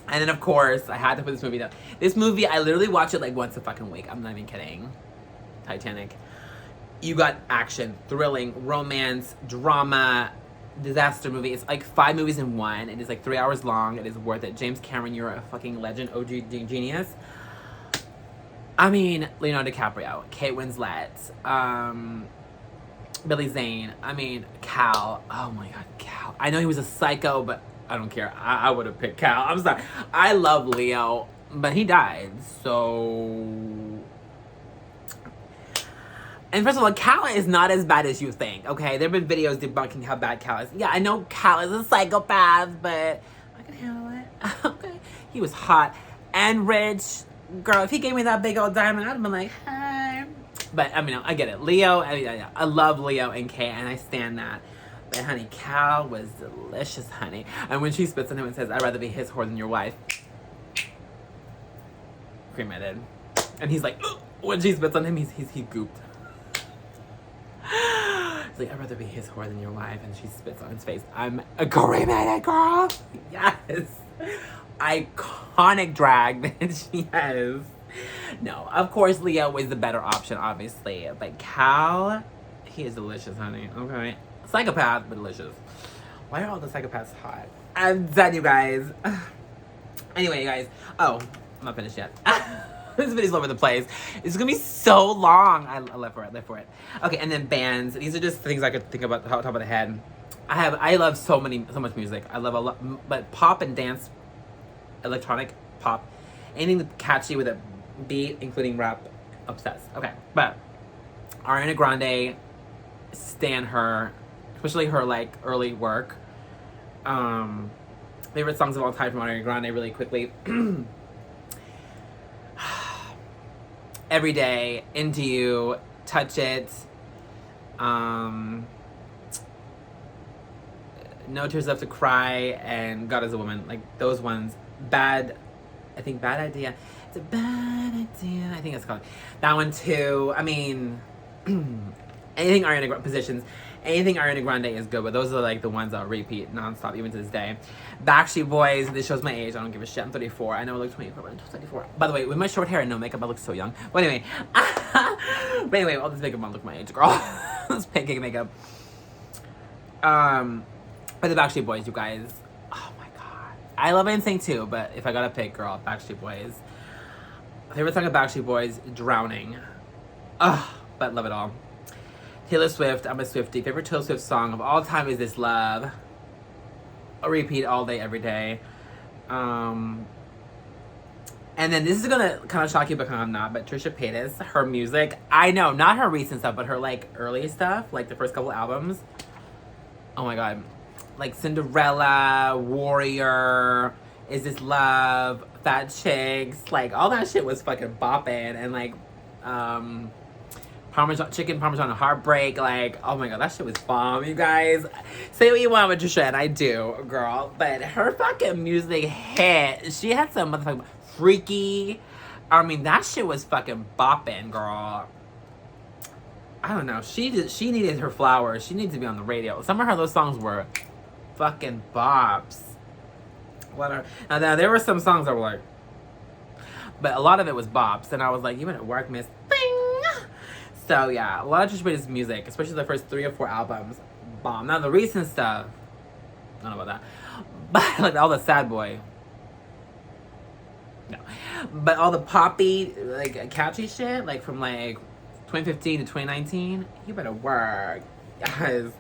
Speaker 1: And then, of course, I had to put this movie down. This movie, I literally watch it like once a fucking week. I'm not even kidding. Titanic. You got action, thrilling, romance, drama, disaster movie. It's like 5 movies in one. It is like 3 hours long. It is worth it. James Cameron, you're a fucking legend. OG genius. I mean, Leonardo DiCaprio, Kate Winslet, Billy Zane. I mean, Cal. Oh my god, Cal. I know he was a psycho, but I don't care. I would have picked Cal. I'm sorry. I love Leo, but he died, so... And first of all, Cal is not as bad as you think, okay? There have been videos debunking how bad Cal is. Yeah, I know Cal is a psychopath, but I can handle it. Okay. He was hot and rich. Girl, if he gave me that big old diamond, I'd have been like, hey. But, I mean, I get it. Leo, I love Leo and Kay, and I stand that. But, honey, Cal was delicious, honey. And when she spits on him and says, I'd rather be his whore than your wife. Cremated. And he's like, ugh. When she spits on him, he gooped. He's like, I'd rather be his whore than your wife. And she spits on his face. I'm a cremated, girl. Yes. Iconic drag, bitch. Yes. No, of course Leo was the better option, obviously. But Cal, he is delicious, honey. Okay. Psychopath, but delicious. Why are all the psychopaths hot? I'm done, you guys. Anyway, you guys. Oh, I'm not finished yet. This video's all over the place. It's gonna be so long. I live for it. Live for it. Okay, and then bands. These are just things I could think about top of the head. I love so much music. I love a lot, but pop and dance, electronic pop, anything catchy with a beat, including rap. Obsessed. Okay, but Ariana Grande, stan her, especially her like early work. Favorite songs of all time from Ariana Grande, really quickly. Every Day, Into You, Touch It, No Tears Left to Cry, and God Is a Woman. Like those ones. Bad Idea. It's a bad idea. I think it's called that one too. I mean, anything Ariana Grande positions. Anything Ariana Grande is good, but those are like the ones I'll repeat nonstop even to this day. Backstreet Boys, this shows my age. I don't give a shit. I'm 34. I know I look 24, but I'm 34. By the way, with my short hair and no makeup, I look so young. But anyway, all this makeup, I look my age, girl. This pancake makeup. But the Backstreet Boys, you guys. Oh my god, I love NSYNC too, but if I gotta pick, girl, Backstreet Boys. Favorite song of Backstreet Boys, Drowning. Ugh, but love it all. Taylor Swift, I'm a Swiftie. Favorite Taylor Swift song of all time is This Love. I repeat all day, every day. And then this is gonna kind of shock you, but kind of not. But Trisha Paytas, her music, I know, not her recent stuff, but her like early stuff, like the first couple albums. Oh my god, like Cinderella, Warrior, Is This Love, Fat Chicks, like all that shit was fucking bopping, and like Chicken Parmesan Heartbreak, like, oh my god, that shit was bomb, you guys. Say what you want with Trisha, and I do, girl, but her fucking music hit. She had some motherfucking Freaky. I mean, that shit was fucking bopping, girl. I don't know, she needed her flowers. She needed to be on the radio. Some of her those songs were fucking bops. Now there were some songs that were like, but a lot of it was bops, and I was like, you better work, miss. So yeah, a lot of Trisha Paytas' music, especially the first 3 or 4 albums, bomb. Now the recent stuff, I don't know about that, but like all the sad boy, no, but all the poppy, like catchy shit, like from like 2015 to 2019, you better work, guys.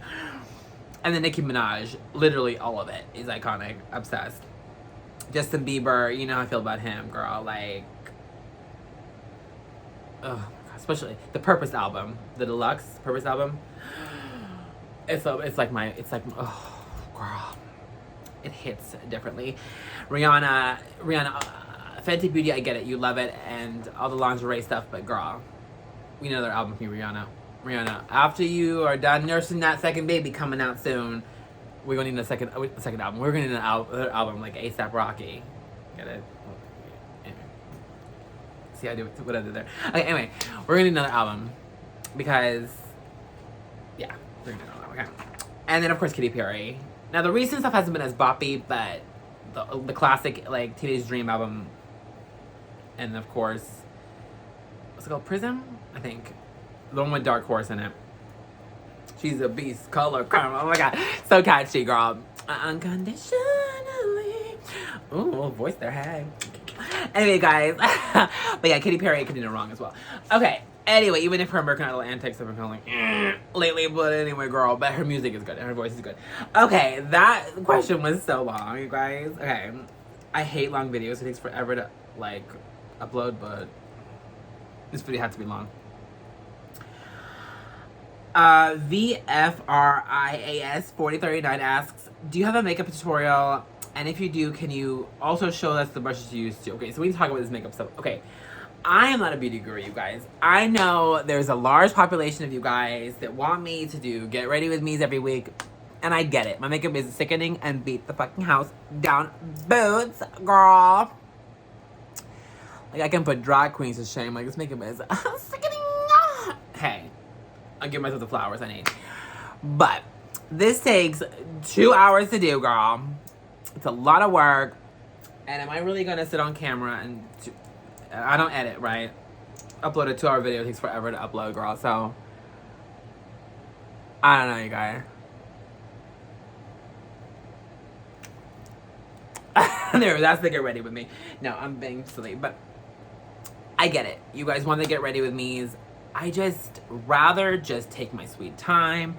Speaker 1: And then Nicki Minaj, literally all of it is iconic, obsessed. Justin Bieber, you know how I feel about him, girl, like, ugh. Especially the Purpose album, the deluxe Purpose album. It's like oh girl, it hits differently. Rihanna, Fenty Beauty, I get it, you love it, and all the lingerie stuff, but girl, we need another album from you, Rihanna. After you are done nursing that second baby coming out soon, we're gonna need a second album. We're gonna need another album like A$AP Rocky. Get it? See, I do what I did there. Okay, anyway, we're gonna need another album because, yeah, we're gonna need another album. Okay, and then of course Katy Perry. Now the recent stuff hasn't been as boppy, but the classic like Teenage Dream album, and of course, what's it called? Prism, I think, the one with Dark Horse in it. She's a beast, color, caramel. Oh my god, so catchy, girl. Unconditionally. Ooh, voice there, hey. Anyway, guys. But yeah, Katy Perry could do no wrong as well. Okay. Anyway, even if her American Idol antics have been kind of like lately, but anyway, girl. But her music is good and her voice is good. Okay, that question was so long, you guys. Okay, I hate long videos. It takes forever to like upload, but this video had to be long. VFRIAS 4039 asks, do you have a makeup tutorial? And if you do, can you also show us the brushes you use too? Okay, so we can talk about this makeup stuff. Okay, I am not a beauty guru, you guys. I know there's a large population of you guys that want me to do get ready with me's every week. And I get it. My makeup is sickening and beat the fucking house down boots, girl. Like, I can put drag queens to shame. Like, this makeup is sickening. Hey, I'll give myself the flowers I need. But this takes 2 hours to do, girl. It's a lot of work. And am I really gonna sit on camera and I don't edit, right? Upload a 2-hour video takes forever to upload, girl. So I don't know, you guys. There, that's the get ready with me. No, I'm being silly, but I get it. You guys want to get ready with me. I just rather just take my sweet time.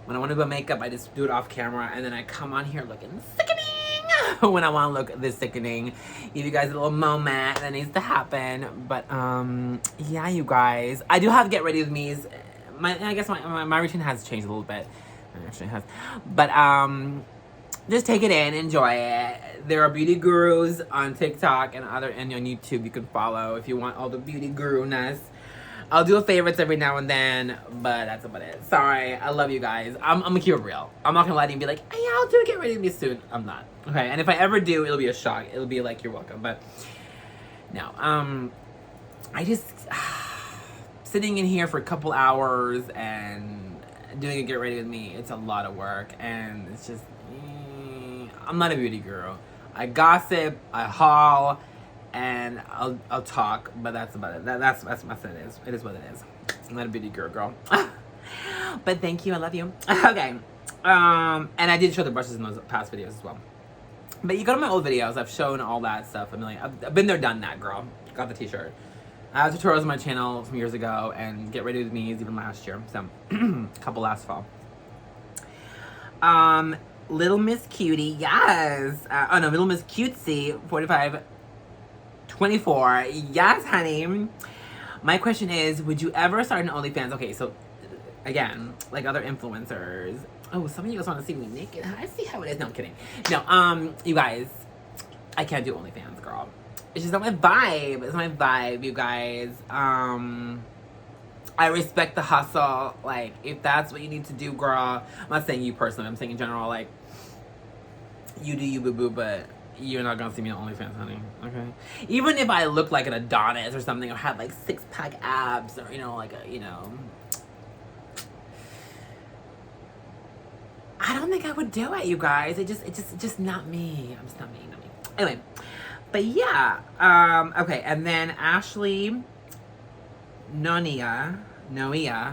Speaker 1: When I want to do makeup, I just do it off camera, and then I come on here looking sickening when I want to look this sickening. Give you guys a little moment that needs to happen. But yeah, you guys, I do have get ready with me's. I guess my routine has changed a little bit. It actually has, but just take it in, enjoy it. There are beauty gurus on TikTok and on YouTube you can follow if you want all the beauty guru-ness. I'll do a favorites every now and then, but that's about it. Sorry, I love you guys. I'm gonna keep it real. I'm not gonna lie to you and be like, hey, yeah, I'll do it, get ready with me soon. I'm not. Okay, and if I ever do, it'll be a shock. It'll be like, you're welcome, but no. I just, sitting in here for a couple hours and doing a get ready with me, it's a lot of work, and it's just, I'm not a beauty guru. I gossip, I haul, and I'll talk, but that's about it. That's what it is. It is what it is. I'm not a beauty girl. But thank you, I love you. Okay. And I did show the brushes in those past videos as well. But you go to my old videos, I've shown all that stuff a million. I've been there, done that, girl. Got the t-shirt. I have tutorials on my channel from years ago, and Get Ready With Me is even last year. So, a couple last fall. Little Miss Cutie, yes. Oh no, Little Miss Cutesy, 4524. Yes, honey. My question is, would you ever start an OnlyFans? Okay, so again, like other influencers. Oh, some of you guys want to see me naked. I see how it is. No, I'm kidding. No, you guys, I can't do OnlyFans, girl. It's just not my vibe. It's my vibe, you guys. I respect the hustle. Like, if that's what you need to do, girl. I'm not saying you personally. I'm saying in general, like, you do you, boo-boo, but you're not gonna see me on OnlyFans, honey. Okay? Even if I look like an Adonis or something, or have, like, six-pack abs, or, you know, like, a, you know. I don't think I would do it, you guys. It's just not me. I'm just not me. Anyway. But, yeah. Okay, and then Ashley Noia, I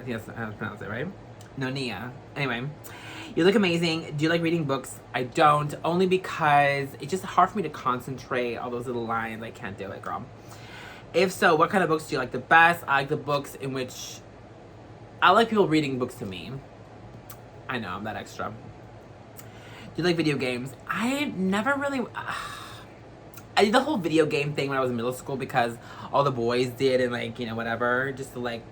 Speaker 1: think that's how to pronounce it, right? Noia. Anyway, you look amazing. Do you like reading books? I don't, only because it's just hard for me to concentrate. All those little lines, I can't do it, girl. If so, what kind of books do you like the best? I like the books in which I like people reading books to me. I know, I'm that extra. Do you like video games? I never really... I did the whole video game thing when I was in middle school because all the boys did, and, like, you know, whatever, just to, like,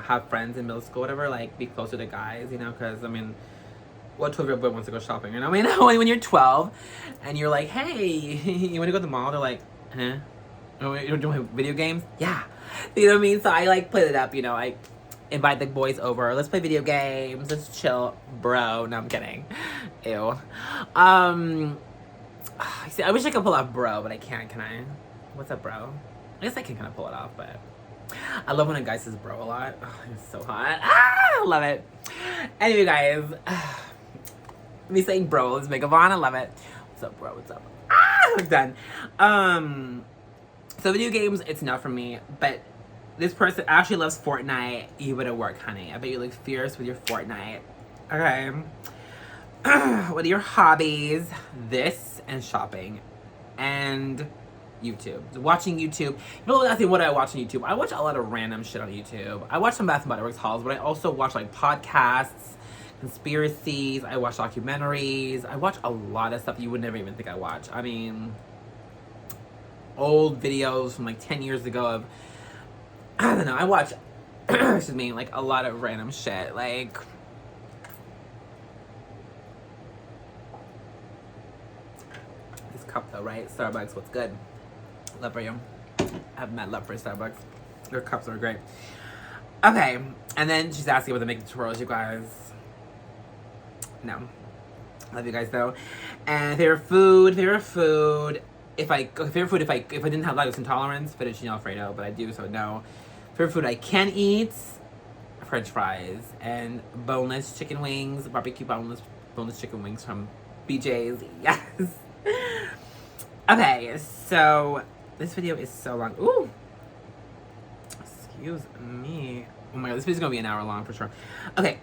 Speaker 1: have friends in middle school, whatever, like, be closer to guys, you know, because, I mean, what 12-year-old boy wants to go shopping, you know? I mean, when you're 12 and you're like, hey, you want to go to the mall? They're like, huh? You're doing video games? Yeah. You know what I mean? So I, like, put it up, you know, I invite the boys over. Let's play video games. Let's chill. Bro. No, I'm kidding. Ew. See, I wish I could pull off bro, but I can't, can I? What's up, bro? I guess I can kind of pull it off, but I love when a guy says bro a lot. Oh, it's so hot. I love it. Anyway, guys, me saying bro, let's make a on. I love it. What's up, bro? What's up? I'm done. So video games, it's not for me, but this person actually loves Fortnite. You better work, honey. I bet you look fierce with your Fortnite. Okay. What are your hobbies? This and shopping and YouTube. Watching YouTube. People ask me what I watch on YouTube. I watch a lot of random shit on YouTube. I watch some Bath & Body Works hauls, but I also watch, like, podcasts, conspiracies. I watch documentaries. I watch a lot of stuff you would never even think I watch. I mean, old videos from, like, 10 years ago of, I don't know, I watch, excuse me, like, a lot of random shit. Like, cup though, right? Starbucks, what's good? Love for you. I have mad love for Starbucks. Their cups are great. Okay, and then she's asking about the makeup tutorials, you guys. No. Love you guys though. And favorite food. If I didn't have lactose intolerance, fettuccine Alfredo, but I do, so no. Favorite food I can eat, French fries and boneless chicken wings, barbecue boneless chicken wings from BJ's. Yes. Okay, so this video is so long. Ooh, excuse me. Oh my god, this video's gonna be an hour long for sure. Okay.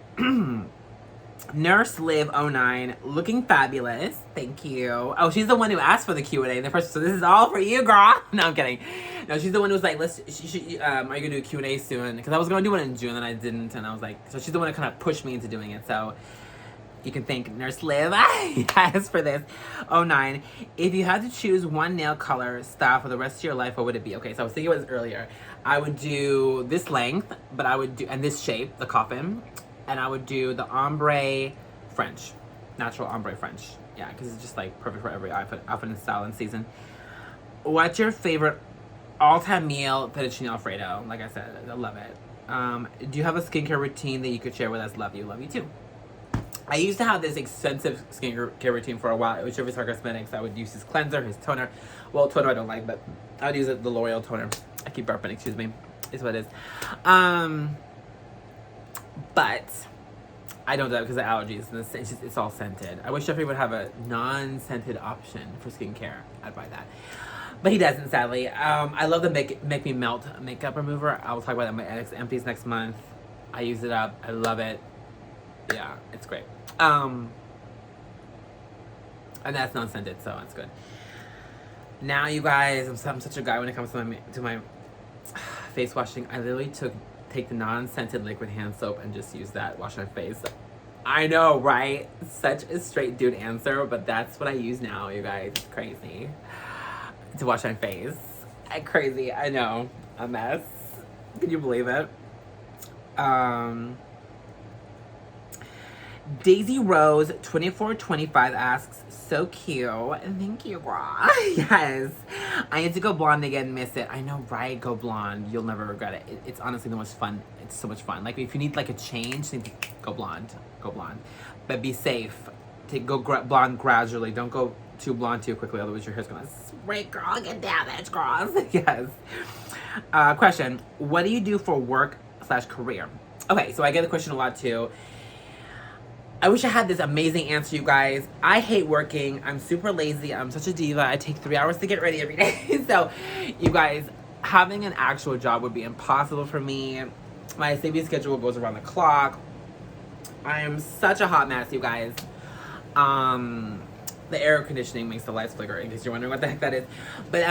Speaker 1: Nurse Liv 09, looking fabulous. Thank you. Oh, she's the one who asked for the Q&A. The first, so this is all for you, girl. No, I'm kidding. No, she's the one who was like, are you gonna do a Q&A soon? Because I was gonna do it in June and I didn't, and I was like, so she's the one that kind of pushed me into doing it. So you can thank Nurse Liv, yes, for this. 09. If you had to choose one nail color style for the rest of your life, what would it be? Okay, so I was thinking about this earlier. I would do this length, but I would do, and this shape, the coffin. And I would do the ombre French, natural ombre French. Yeah, because it's just like perfect for every outfit and style and season. What's your favorite all-time meal? Fettuccine Alfredo. Like I said, I love it. Do you have a skincare routine that you could share with us? Love you too. I used to have this extensive skincare routine for a while. It was Jervis Cosmetics. I would use his cleanser, his toner. Well, toner I don't like, but I would use the L'Oreal toner. I keep burping, excuse me. It's what it is. But I don't do that because of allergies. And it's all scented. I wish Jeffrey would have a non-scented option for skincare. I'd buy that. But he doesn't, sadly. I love the Make Me Melt makeup remover. I will talk about that in my empties next month. I use it up. I love it. Yeah, it's great. And that's non-scented, so that's good. Now, you guys, I'm such a guy when it comes to my face washing. I literally take the non-scented liquid hand soap and just use that, wash my face. I know, right? Such a straight dude answer, but that's what I use now, you guys. It's crazy. To wash my face. Crazy, I know. A mess. Can you believe it? Daisy Rose 2425 asks, so cute. Thank you, girl. Yes. I need to go blonde again, miss it. I know, right? Go blonde. You'll never regret it. It's honestly the most fun. It's so much fun. Like, if you need like a change, go blonde. Go blonde. But be safe. Go blonde gradually. Don't go too blonde too quickly, otherwise your hair's gonna break, girl. Get down, bitch, girls. Yes. Question. What do you do for work/career? Okay, so I get the question a lot too. I wish I had this amazing answer, you guys. I hate working. I'm super lazy. I'm such a diva. I take 3 hours to get ready every day. So, you guys, having an actual job would be impossible for me. My sleeping schedule goes around the clock. I am such a hot mess, you guys. The air conditioning makes the lights flicker, in case you're wondering what the heck that is. But,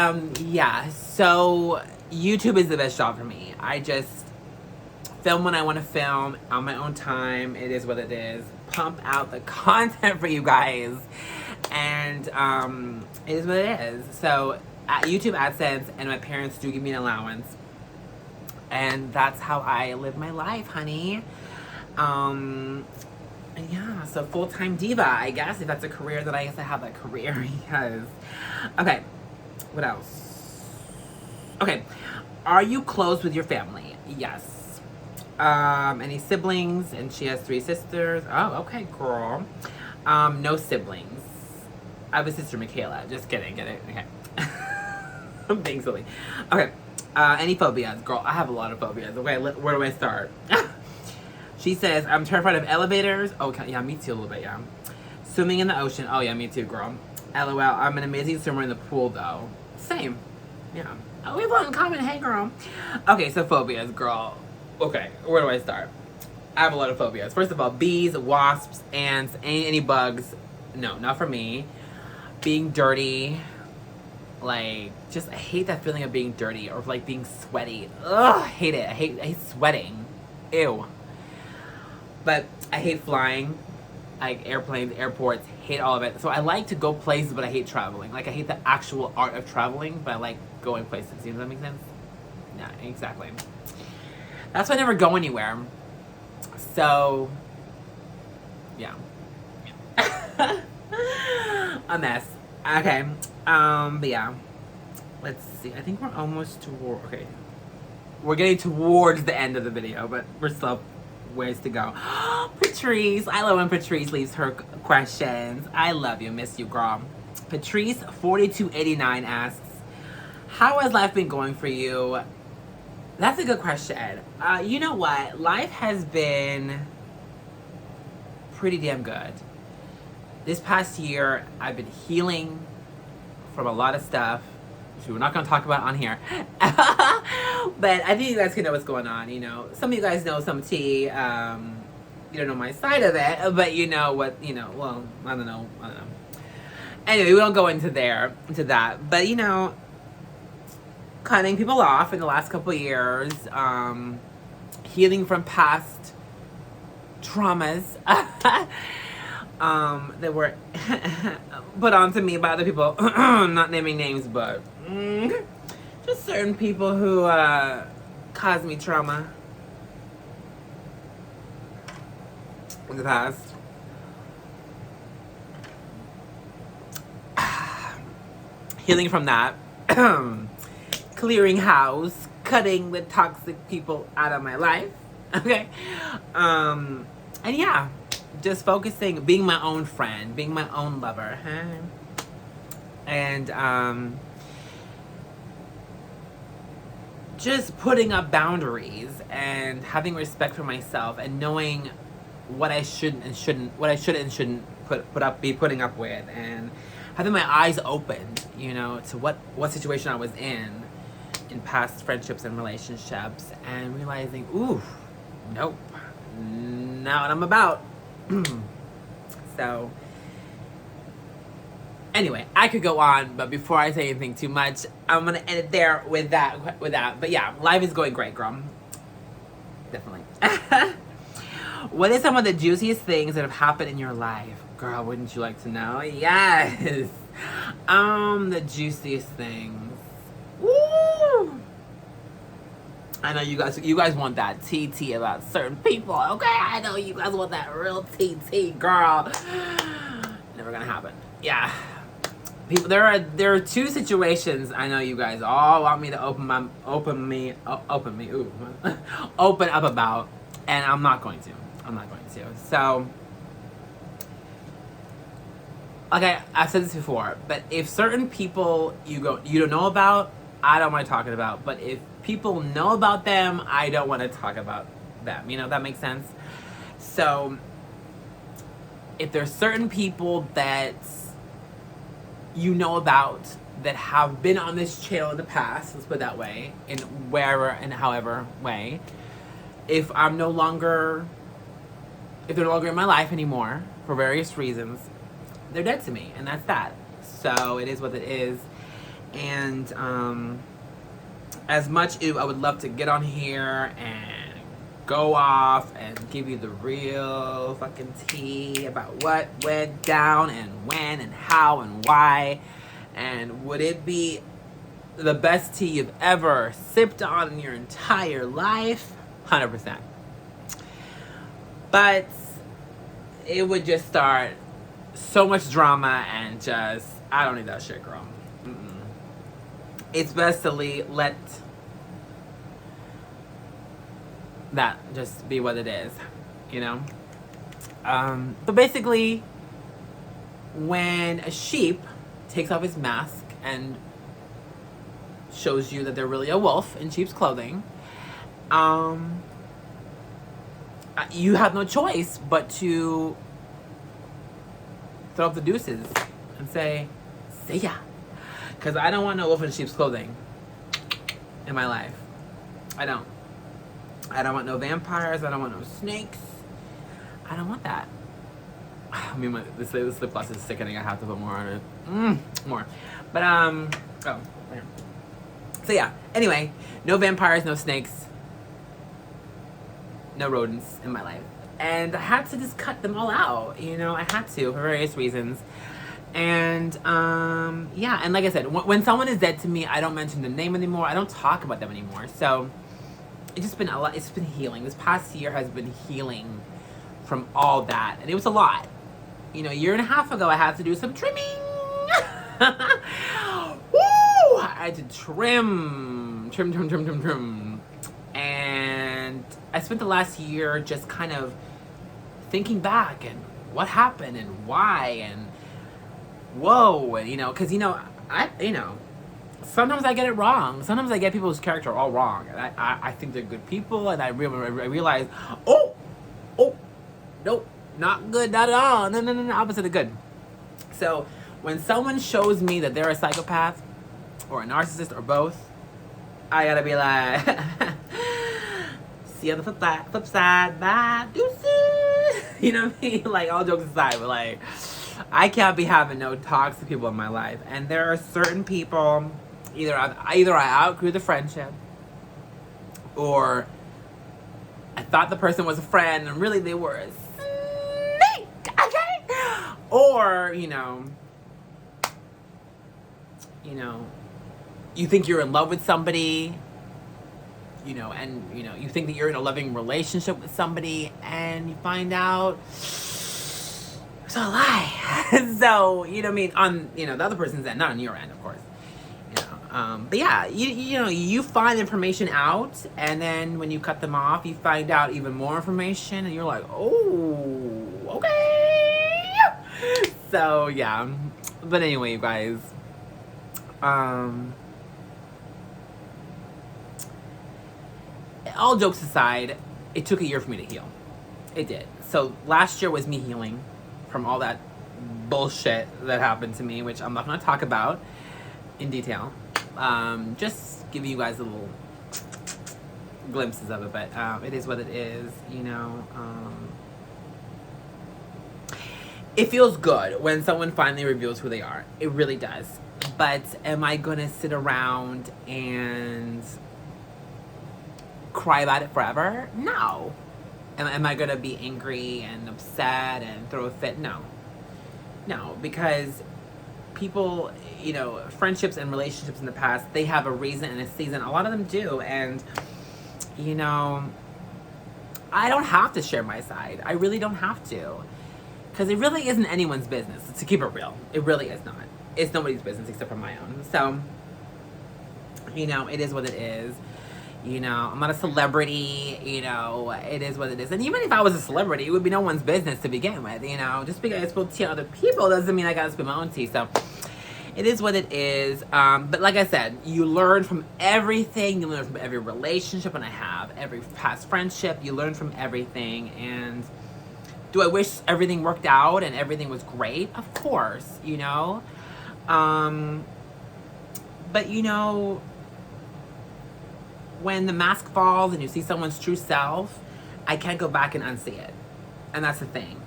Speaker 1: yeah. So, YouTube is the best job for me. I just film when I want to film on my own time. It is what it is. Pump out the content for you guys, and it is what it is. So YouTube AdSense, and my parents do give me an allowance, and that's how I live my life, honey. Yeah, so full-time diva, I guess, if that's a career, then I guess I have that career. Yes. Okay, what else? Okay, are you close with your family? Yes. Any siblings? And she has 3 sisters. Oh, okay, girl. No siblings. I have a sister, Michaela. Just kidding, get it? Okay. I'm being silly. Okay. Any phobias? Girl, I have a lot of phobias. Okay, where do I start? She says, I'm terrified of elevators. Okay, yeah, me too a little bit, yeah. Swimming in the ocean. Oh, yeah, me too, girl. LOL. I'm an amazing swimmer in the pool, though. Same. Yeah. Oh, we have a lot in common. Hey, girl. Okay, so phobias, girl. Okay, where do I start? I have a lot of phobias. First of all, bees, wasps, ants, any bugs. No, not for me. Being dirty. Like, just, I hate that feeling of being dirty or like being sweaty. Ugh, I hate it. I hate sweating. Ew. But I hate flying. Like airplanes, airports, hate all of it. So I like to go places, but I hate traveling. Like, I hate the actual art of traveling, but I like going places. Does that make sense? Yeah, exactly. That's why I never go anywhere. So, yeah. A mess. Okay. But yeah. Let's see. I think we're almost toward, okay. We're getting towards the end of the video, but we're still ways to go. Patrice. I love when Patrice leaves her questions. I love you. Miss you, girl. Patrice 4289 asks, how has life been going for you? That's a good question. You know what? Life has been pretty damn good. This past year, I've been healing from a lot of stuff, which we're not going to talk about on here. But I think you guys can know what's going on, you know. Some of you guys know some tea. You don't know my side of it, but you know what, well, I don't know. Anyway, we won't go into that. But, cutting people off in the last couple of years, healing from past traumas that were put onto me by other people, not naming names, but just certain people who caused me trauma in the past. Healing from that. Clearing house, cutting the toxic people out of my life. Okay. And yeah, just focusing, being my own friend, being my own lover. And just putting up boundaries and having respect for myself and knowing what I should and shouldn't be putting up with, and having my eyes opened, to what situation I was in past friendships and relationships, and realizing, ooh, nope, not what I'm about. So anyway, I could go on, but before I say anything too much, I'm gonna end it there with that. But yeah, life is going great, girl. Definitely. What are some of the juiciest things that have happened in your life? Girl, wouldn't you like to know? Yes. The juiciest things. Woo! I know you guys want that TT about certain people. Okay, I know you guys want that real TT, girl. Never gonna happen. Yeah. People, there are two situations I know you guys all want me to open up about, and I'm not going to. So, okay, I've said this before, but if certain people you don't know about, I don't want to talk about. But if people know about them, I don't want to talk about them. That makes sense? So, if there's certain people that you know about that have been on this channel in the past, let's put it that way, in wherever and however way, if they're no longer in my life anymore for various reasons, they're dead to me, and that's that. So it is what it is. And as much as I would love to get on here and go off and give you the real fucking tea about what went down and when and how and why, and would it be the best tea you've ever sipped on in your entire life? 100%. But it would just start so much drama, and just, I don't need that shit, girl. It's best to let that just be what it is, But basically, when a sheep takes off his mask and shows you that they're really a wolf in sheep's clothing, you have no choice but to throw up the deuces and say, see ya. Because I don't want no wolf in sheep's clothing in my life. I don't want no vampires. I don't want no snakes. I don't want that. I mean, this lip gloss is sickening. I have to put more on it. More. But, oh. So yeah, anyway, no vampires, no snakes, no rodents in my life. And I had to just cut them all out, I had to, for various reasons. And, yeah, and like I said, when someone is dead to me, I don't mention the name anymore. I don't talk about them anymore. So, it's just been a lot. It's been healing. This past year has been healing from all that. And it was a lot. A year and a half ago, I had to do some trimming. Woo! I had to trim. And I spent the last year just kind of thinking back and what happened and why and whoa, and because sometimes I get it wrong. Sometimes I get people's character all wrong, and I think they're good people, and I realize, oh, nope, not good, not at all. No, opposite of good. So when someone shows me that they're a psychopath or a narcissist or both, I gotta be like, see you on the flip side, bye, deuces. You know what I mean? Like, all jokes aside, but like, I can't be having no toxic people in my life. And there are certain people, either I outgrew the friendship, or I thought the person was a friend and really they were a snake, okay? Or, you think you're in love with somebody, and you think that you're in a loving relationship with somebody, and you find out it's a lie. So, you know what I mean? On, the other person's end, not on your end, of course. But yeah, you find information out, and then when you cut them off, you find out even more information, and you're like, oh, okay. So yeah, but anyway, you guys, all jokes aside, it took a year for me to heal. It did. So last year was me healing from all that bullshit that happened to me, which I'm not going to talk about in detail. Just giving you guys a little glimpses of it, but it is what it is, It feels good when someone finally reveals who they are. It really does. But am I gonna sit around and cry about it forever? No. Am I gonna be angry and upset and throw a fit? No. No, because people, friendships and relationships in the past, they have a reason and a season. A lot of them do. And, I don't have to share my side. I really don't have to. Because it really isn't anyone's business, to keep it real. It really is not. It's nobody's business except for my own. So, it is what it is. I'm not a celebrity, it is what it is. And even if I was a celebrity, it would be no one's business to begin with, Just because I spill tea on other people doesn't mean I gotta spill my own tea. So, it is what it is. But like I said, you learn from everything. You learn from every relationship, and I have every past friendship. You learn from everything. And do I wish everything worked out and everything was great? Of course, But when the mask falls and you see someone's true self, I can't go back and unsee it. And that's the thing,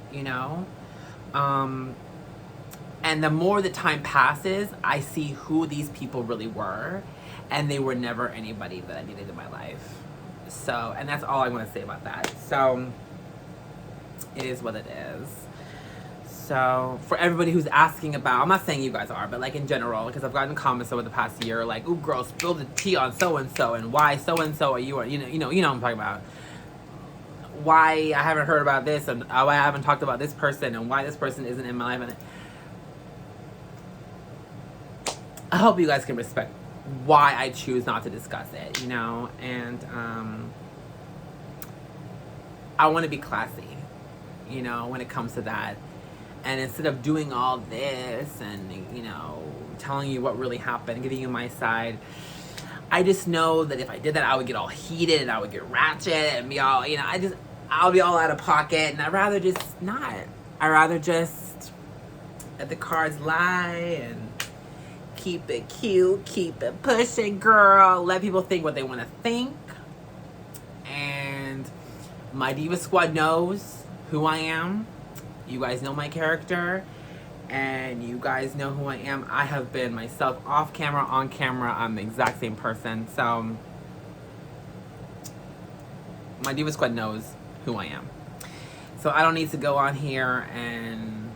Speaker 1: And the more the time passes, I see who these people really were. And they were never anybody that I needed in my life. So, and that's all I want to say about that. So, it is what it is. So, for everybody who's asking about, I'm not saying you guys are, but like in general, because I've gotten comments over the past year, like, ooh, girl, spill the tea on so-and-so, and why so-and-so are you, you know what I'm talking about. Why I haven't heard about this, and why I haven't talked about this person, and why this person isn't in my life. And I hope you guys can respect why I choose not to discuss it, and I want to be classy, when it comes to that. And instead of doing all this and, telling you what really happened, giving you my side, I just know that if I did that, I would get all heated and I would get ratchet and be all, I'll be all out of pocket. And I'd rather just not. I'd rather just let the cards lie and keep it cute, keep it pushing, girl. Let people think what they want to think. And my Diva Squad knows who I am. You guys know my character, and you guys know who I am. I have been myself off camera, on camera. I'm the exact same person. So, my Diva Squad knows who I am. So, I don't need to go on here and,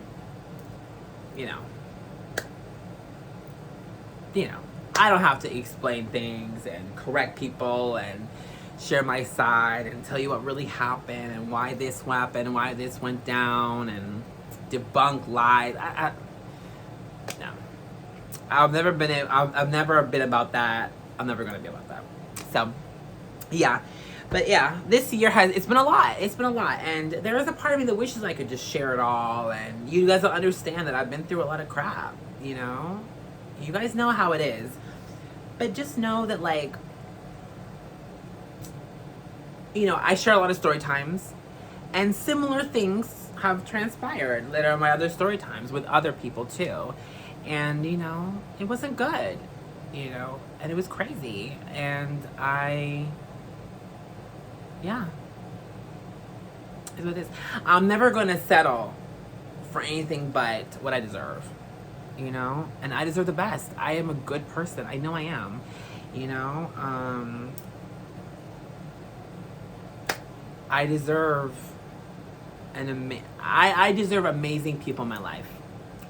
Speaker 1: I don't have to explain things and correct people and share my side and tell you what really happened and why this happened and why this went down and debunk lies. No. I've never been about that. I'm never gonna be about that. So, yeah. But yeah, this year it's been a lot. It's been a lot. And there is a part of me that wishes I could just share it all. And you guys will understand that I've been through a lot of crap, You guys know how it is. But just know that, like, I share a lot of story times, and similar things have transpired that are my other story times with other people too. And, it wasn't good, and it was crazy. And It's what it is. I'm never going to settle for anything but what I deserve, you know? And I deserve the best. I am a good person. I know I am, you know? I deserve I deserve amazing people in my life.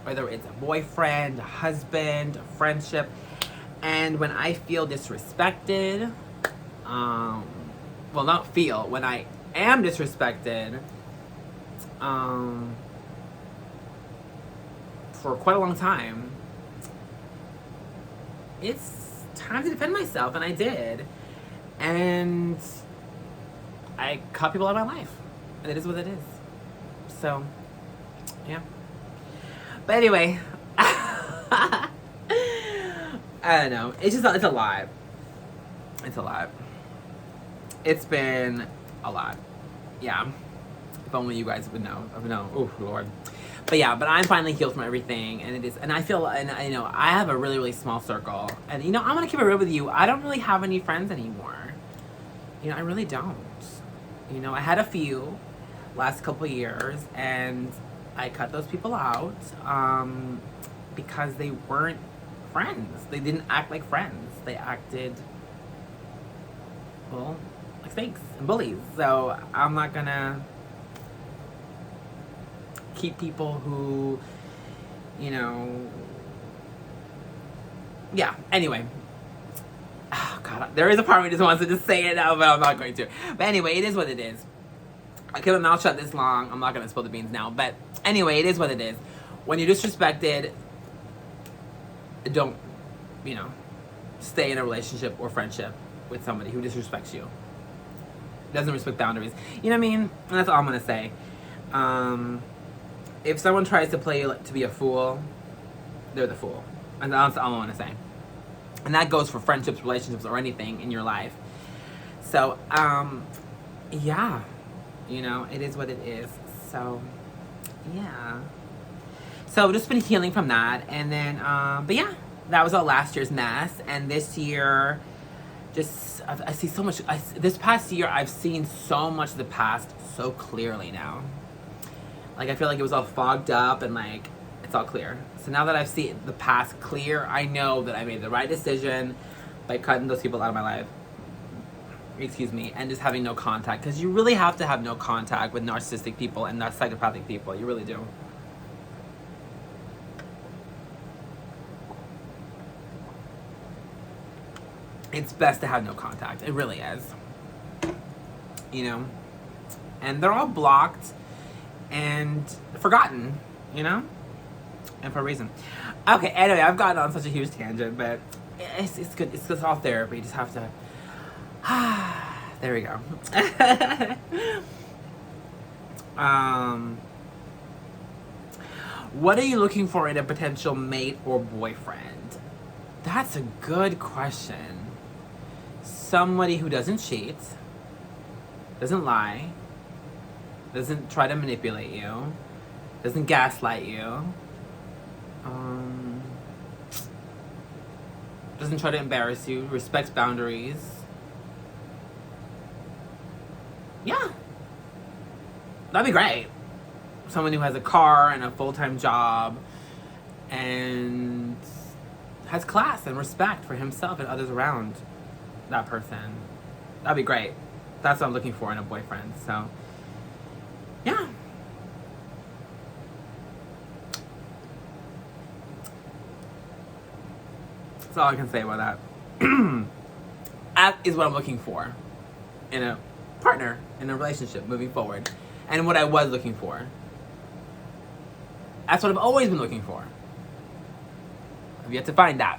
Speaker 1: Whether it's a boyfriend, a husband, a friendship. And when I feel disrespected, well, not feel, when I am disrespected, for quite a long time, it's time to defend myself, and I did. And I cut people out of my life, and it is what it is. So, yeah. But anyway, I don't know. It's a lot. It's a lot. It's been a lot. Yeah. If only you guys would know. I would know. Oh, Lord. But yeah, but I'm finally healed from everything, and it is, and I feel, and I, you know, I have a really, really small circle, and you know, I'm gonna keep it real with you. I don't really have any friends anymore. You know, I really don't. You know, I had a few last couple years, and I cut those people out because they weren't friends. They didn't act like friends. They acted, well, like snakes and bullies. So I'm not gonna keep people who, you know, yeah. Anyway, oh God, there is a part of me that just wants to just say it now, but I'm not going to. But anyway, it is what it is. I kept my mouth shut this long. I'm not gonna spill the beans now. But anyway, it is what it is. When you're disrespected, don't, you know, stay in a relationship or friendship with somebody who disrespects you. Doesn't respect boundaries. You know what I mean? And that's all I'm gonna say. If someone tries to play you to be a fool, they're the fool. And that's all I want to say. And that goes for friendships, relationships, or anything in your life. So, yeah. You know, it is what it is. So, yeah. So, just been healing from that. And then, but yeah, that was all last year's mess. And this year, just, I see so much. This past year, I've seen so much of the past so clearly now. Like, I feel like it was all fogged up and, like, it's all clear. So now that I've seen the past clear, I know that I made the right decision by cutting those people out of my life. Excuse me. And just having no contact. Because you really have to have no contact with narcissistic people and psychopathic people. You really do. It's best to have no contact. It really is. You know? And they're all blocked and forgotten, you know, and for a reason. Okay, anyway, I've gotten on such a huge tangent, but it's good. It's all therapy. You just have to. There we go. What are you looking for in a potential mate or boyfriend? That's a good question. Somebody who doesn't cheat, doesn't lie, doesn't try to manipulate you, doesn't gaslight you, doesn't try to embarrass you, respects boundaries. Yeah. That'd be great. Someone who has a car and a full-time job and has class and respect for himself and others around that person. That'd be great. That's what I'm looking for in a boyfriend. So, yeah. That's all I can say about that. That is what I'm looking for in a partner, in a relationship moving forward. And what I was looking for. That's what I've always been looking for. I've yet to find that.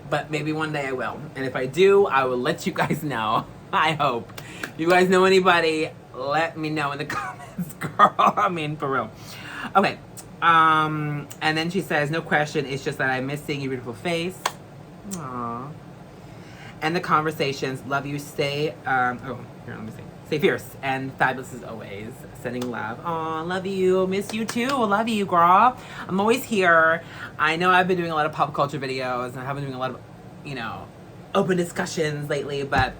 Speaker 1: But maybe one day I will. And if I do, I will let you guys know. I hope. If you guys know anybody, let me know in the comments, girl. I mean, for real. Okay. And then she says, no question. It's just that I miss seeing your beautiful face. Aww. And the conversations. Love you. Stay. Here, let me see. Stay fierce and fabulous as always. Sending love. Aw, love you. Miss you too. Love you, girl. I'm always here. I know I've been doing a lot of pop culture videos and I have been doing a lot of, you know, open discussions lately, but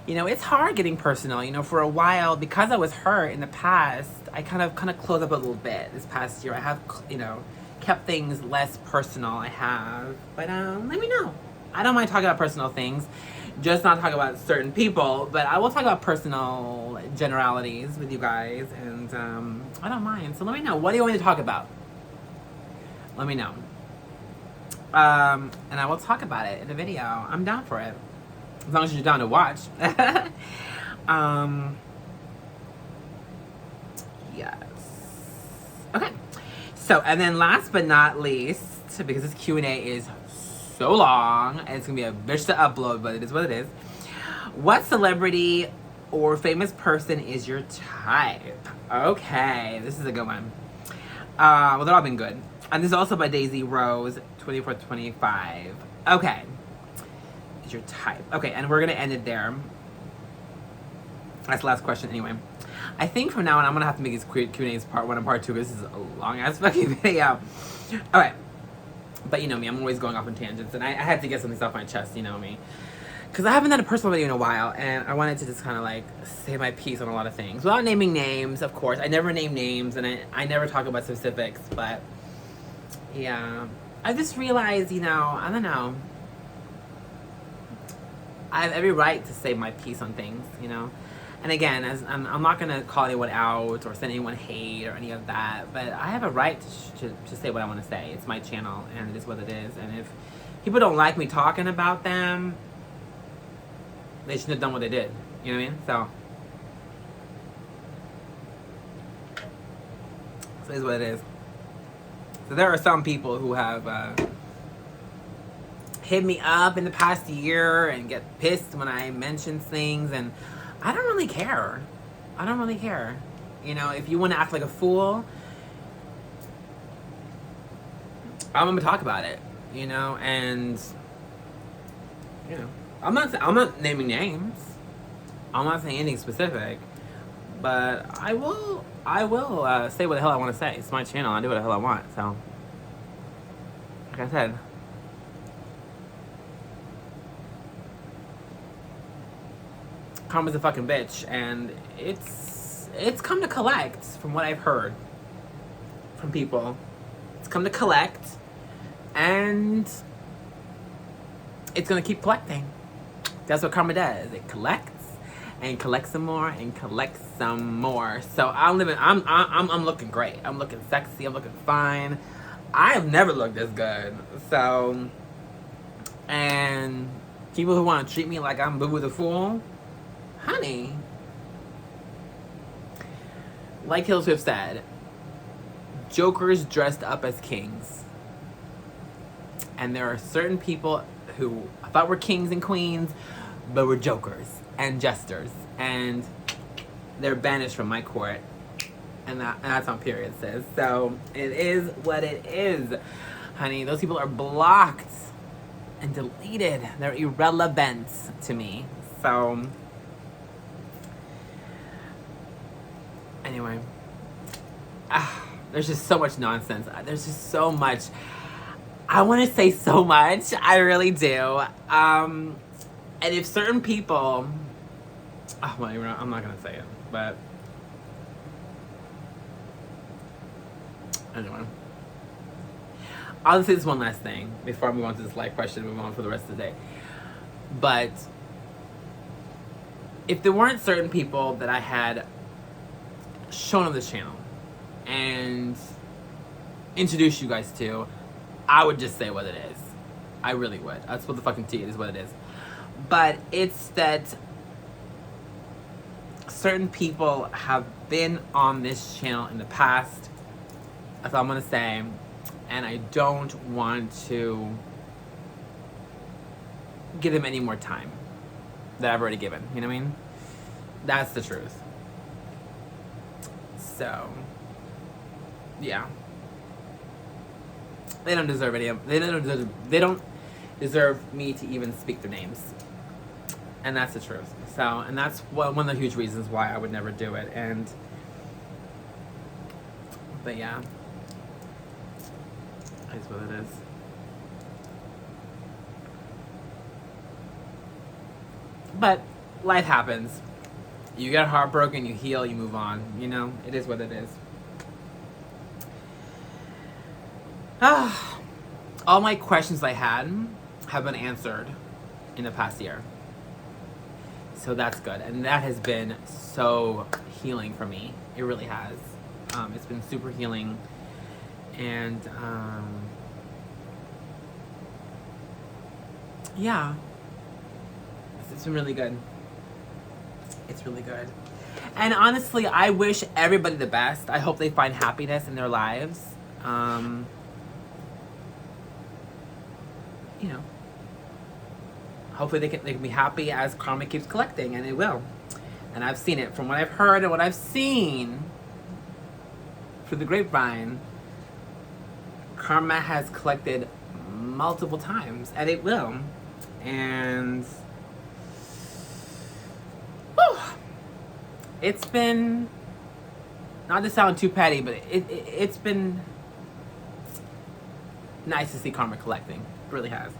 Speaker 1: You know, it's hard getting personal. You know, for a while, because I was hurt in the past, I kind of closed up a little bit this past year. I have, you know, kept things less personal. I have, but let me know. I don't mind talking about personal things, just not talk about certain people. But I will talk about personal generalities with you guys, and I don't mind. So let me know. What do you want me to talk about? Let me know. And I will talk about it in a video. I'm down for it. As long as you're down to watch. Yes. Okay. So, and then last but not least, because this Q&A is so long, and it's going to be a bitch to upload, but it is what it is. What celebrity or famous person is your type? Okay, this is a good one. Well, they've all been good. And this is also by Daisy Rose, 2425. Okay. Is your type. Okay, and we're gonna end it there. That's the last question anyway. I think from now on I'm gonna have to make these Q&As part 1 and part 2 because this is a long ass fucking video. Alright. But you know me, I'm always going off on tangents, and I had to get something off my chest, you know me. Because I haven't done a personal video in a while, and I wanted to just kind of like say my piece on a lot of things. Without naming names, of course. I never name names, and I never talk about specifics, but yeah. I just realized, you know, I don't know. I have every right to say my piece on things, you know. And again, as I'm not gonna call anyone out or send anyone hate or any of that, but I have a right to say what I want to say. It's my channel, and it is what it is. And if people don't like me talking about them, they shouldn't have done what they did. You know what I mean? So it is what it is. So there are some people who have hit me up in the past year and get pissed when I mention things, and I don't really care. I don't really care. You know, if you want to act like a fool, I'm gonna talk about it. You know, and you know, I'm not naming names. I'm not saying anything specific, but I will say what the hell I want to say. It's my channel. I do what the hell I want. So, like I said. Karma's a fucking bitch, and it's come to collect from what I've heard from people. It's come to collect, and it's gonna keep collecting. That's what karma does. It collects and collects some more and collects some more. So I'm looking great. I'm looking sexy. I'm looking fine. I have never looked this good. So, and people who want to treat me like I'm Boo Boo the Fool, honey, like Hill Swift said, jokers dressed up as kings. And there are certain people who I thought were kings and queens, but were jokers and jesters. And they're banished from my court. And that's on period, sis. So it is what it is, honey. Those people are blocked and deleted. They're irrelevant to me. So anyway, there's just so much nonsense. There's just so much. I want to say so much. I really do. And if certain people, well, I'm not gonna say it, but anyway, I'll just say this one last thing before I move on to this life question and move on for the rest of the day. But if there weren't certain people that I had shown on this channel and introduced you guys to, I would just say what it is. I really would. I'd spill the fucking tea. It is what it is. But it's that certain people have been on this channel in the past. That's all I'm gonna say. And I don't want to give them any more time that I've already given. You know what I mean? That's the truth. So, yeah. They don't deserve any. They don't deserve me to even speak their names. And that's the truth. So, and that's one of the huge reasons why I would never do it. And, but yeah, it's what it is. But life happens. You get heartbroken, you heal, you move on. You know, it is what it is. All my questions I had have been answered in the past year. So that's good. And that has been so healing for me. It really has. It's been super healing. And yeah, it's been really good. It's really good. And honestly, I wish everybody the best. I hope they find happiness in their lives. You know, hopefully they can be happy as karma keeps collecting, and it will. And I've seen it from what I've heard and what I've seen through the grapevine. Karma has collected multiple times, and it will. And whew, it's been, not to sound too petty, but it's been nice to see karma collecting. It really has.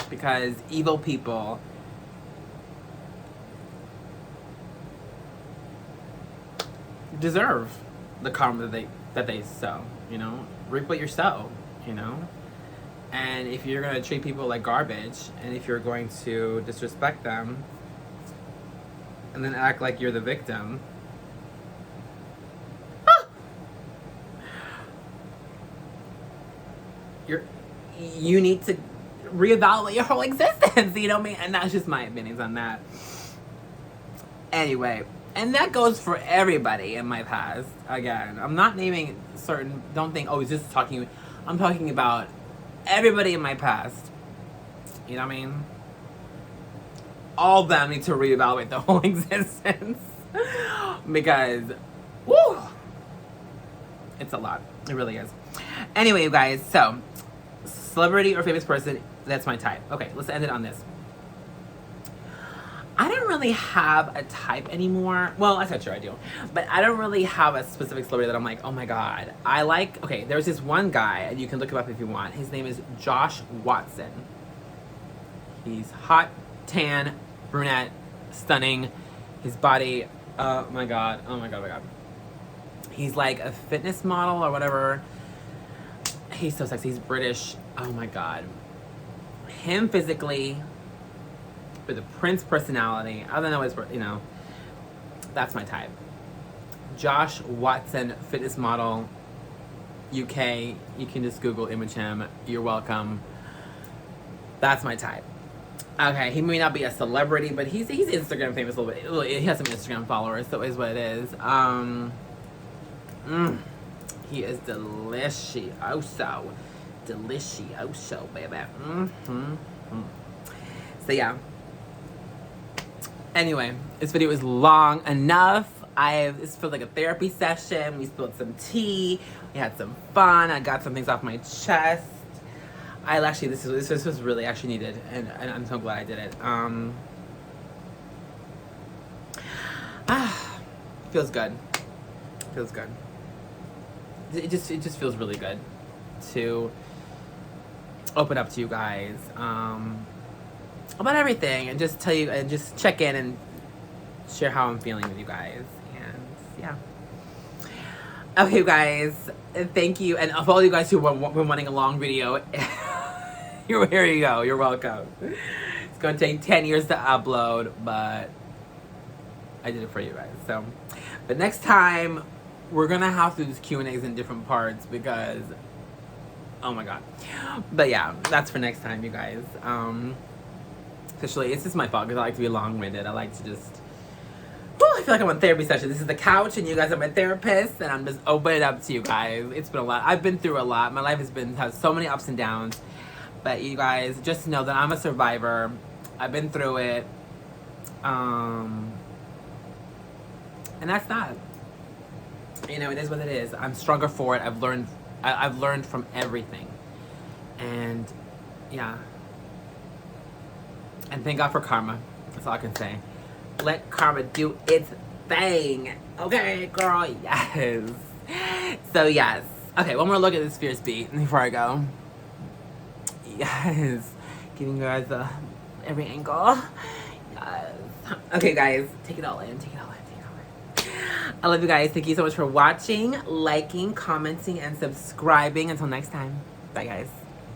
Speaker 1: Because evil people deserve the karma that they sow, you know? Reap what you sow, you know? And if you're gonna treat people like garbage, and if you're going to disrespect them, and then act like you're the victim, you need to reevaluate your whole existence, you know what I mean? And that's just my opinions on that. Anyway, and that goes for everybody in my past. Again, I'm not naming certain, don't think, oh, he's just talking, I'm talking about everybody in my past. You know what I mean? All of them need to reevaluate their whole existence. Because, woo, it's a lot. It really is. Anyway, you guys, so celebrity or famous person, that's my type. Okay, let's end it on this. I don't really have a type anymore. Well, that's not true, I do. But I don't really have a specific celebrity that I'm like, oh my god. I like, okay, there's this one guy, and you can look him up if you want. His name is Josh Watson. He's hot, tan, brunette, stunning. His body, oh my god, oh my god, oh my god. He's like a fitness model or whatever. He's so sexy, he's British. Oh my god. Him physically, with a Prince personality, I don't know his, you know, that's my type. Josh Watson, fitness model, UK. You can just Google image him. You're welcome. That's my type. Okay, he may not be a celebrity, but he's Instagram famous a little bit. He has some Instagram followers, so it is what it is. He is delicioso. Delicioso, baby. So yeah. Anyway, this video is long enough. This feels like a therapy session. We spilled some tea. We had some fun. I got some things off my chest. This was really actually needed, and I'm so glad I did it. Feels good. Feels good. It just feels really good to open up to you guys about everything, and just tell you, and just check in and share how I'm feeling with you guys. And yeah. Okay, you guys, thank you. And of all you guys who were wanting a long video, here you go. You're welcome. It's gonna take 10 years to upload, but I did it for you guys. So, but next time we're gonna have to do these Q&As in different parts because, oh my god. But yeah, that's for next time, you guys. Officially, it's just my fault because I like to be long-winded. I like to just, I feel like I'm on therapy session. This is the couch, and you guys are my therapists, and I'm just opening up to you guys. It's been a lot. I've been through a lot. My life has so many ups and downs. But you guys, just know that I'm a survivor. I've been through it. And that's that. You know, it is what it is. I'm stronger for it. I've learned from everything. And yeah. And thank God for karma. That's all I can say. Let karma do its thing. Okay, girl. Yes. So, yes. Okay, one more look at this fierce beat before I go. Yes. Giving you guys every angle. Yes. Okay, guys, take it all in. Take it all in. Take it all in. I love you guys. Thank you so much for watching, liking, commenting, and subscribing. Until next time. Bye, guys.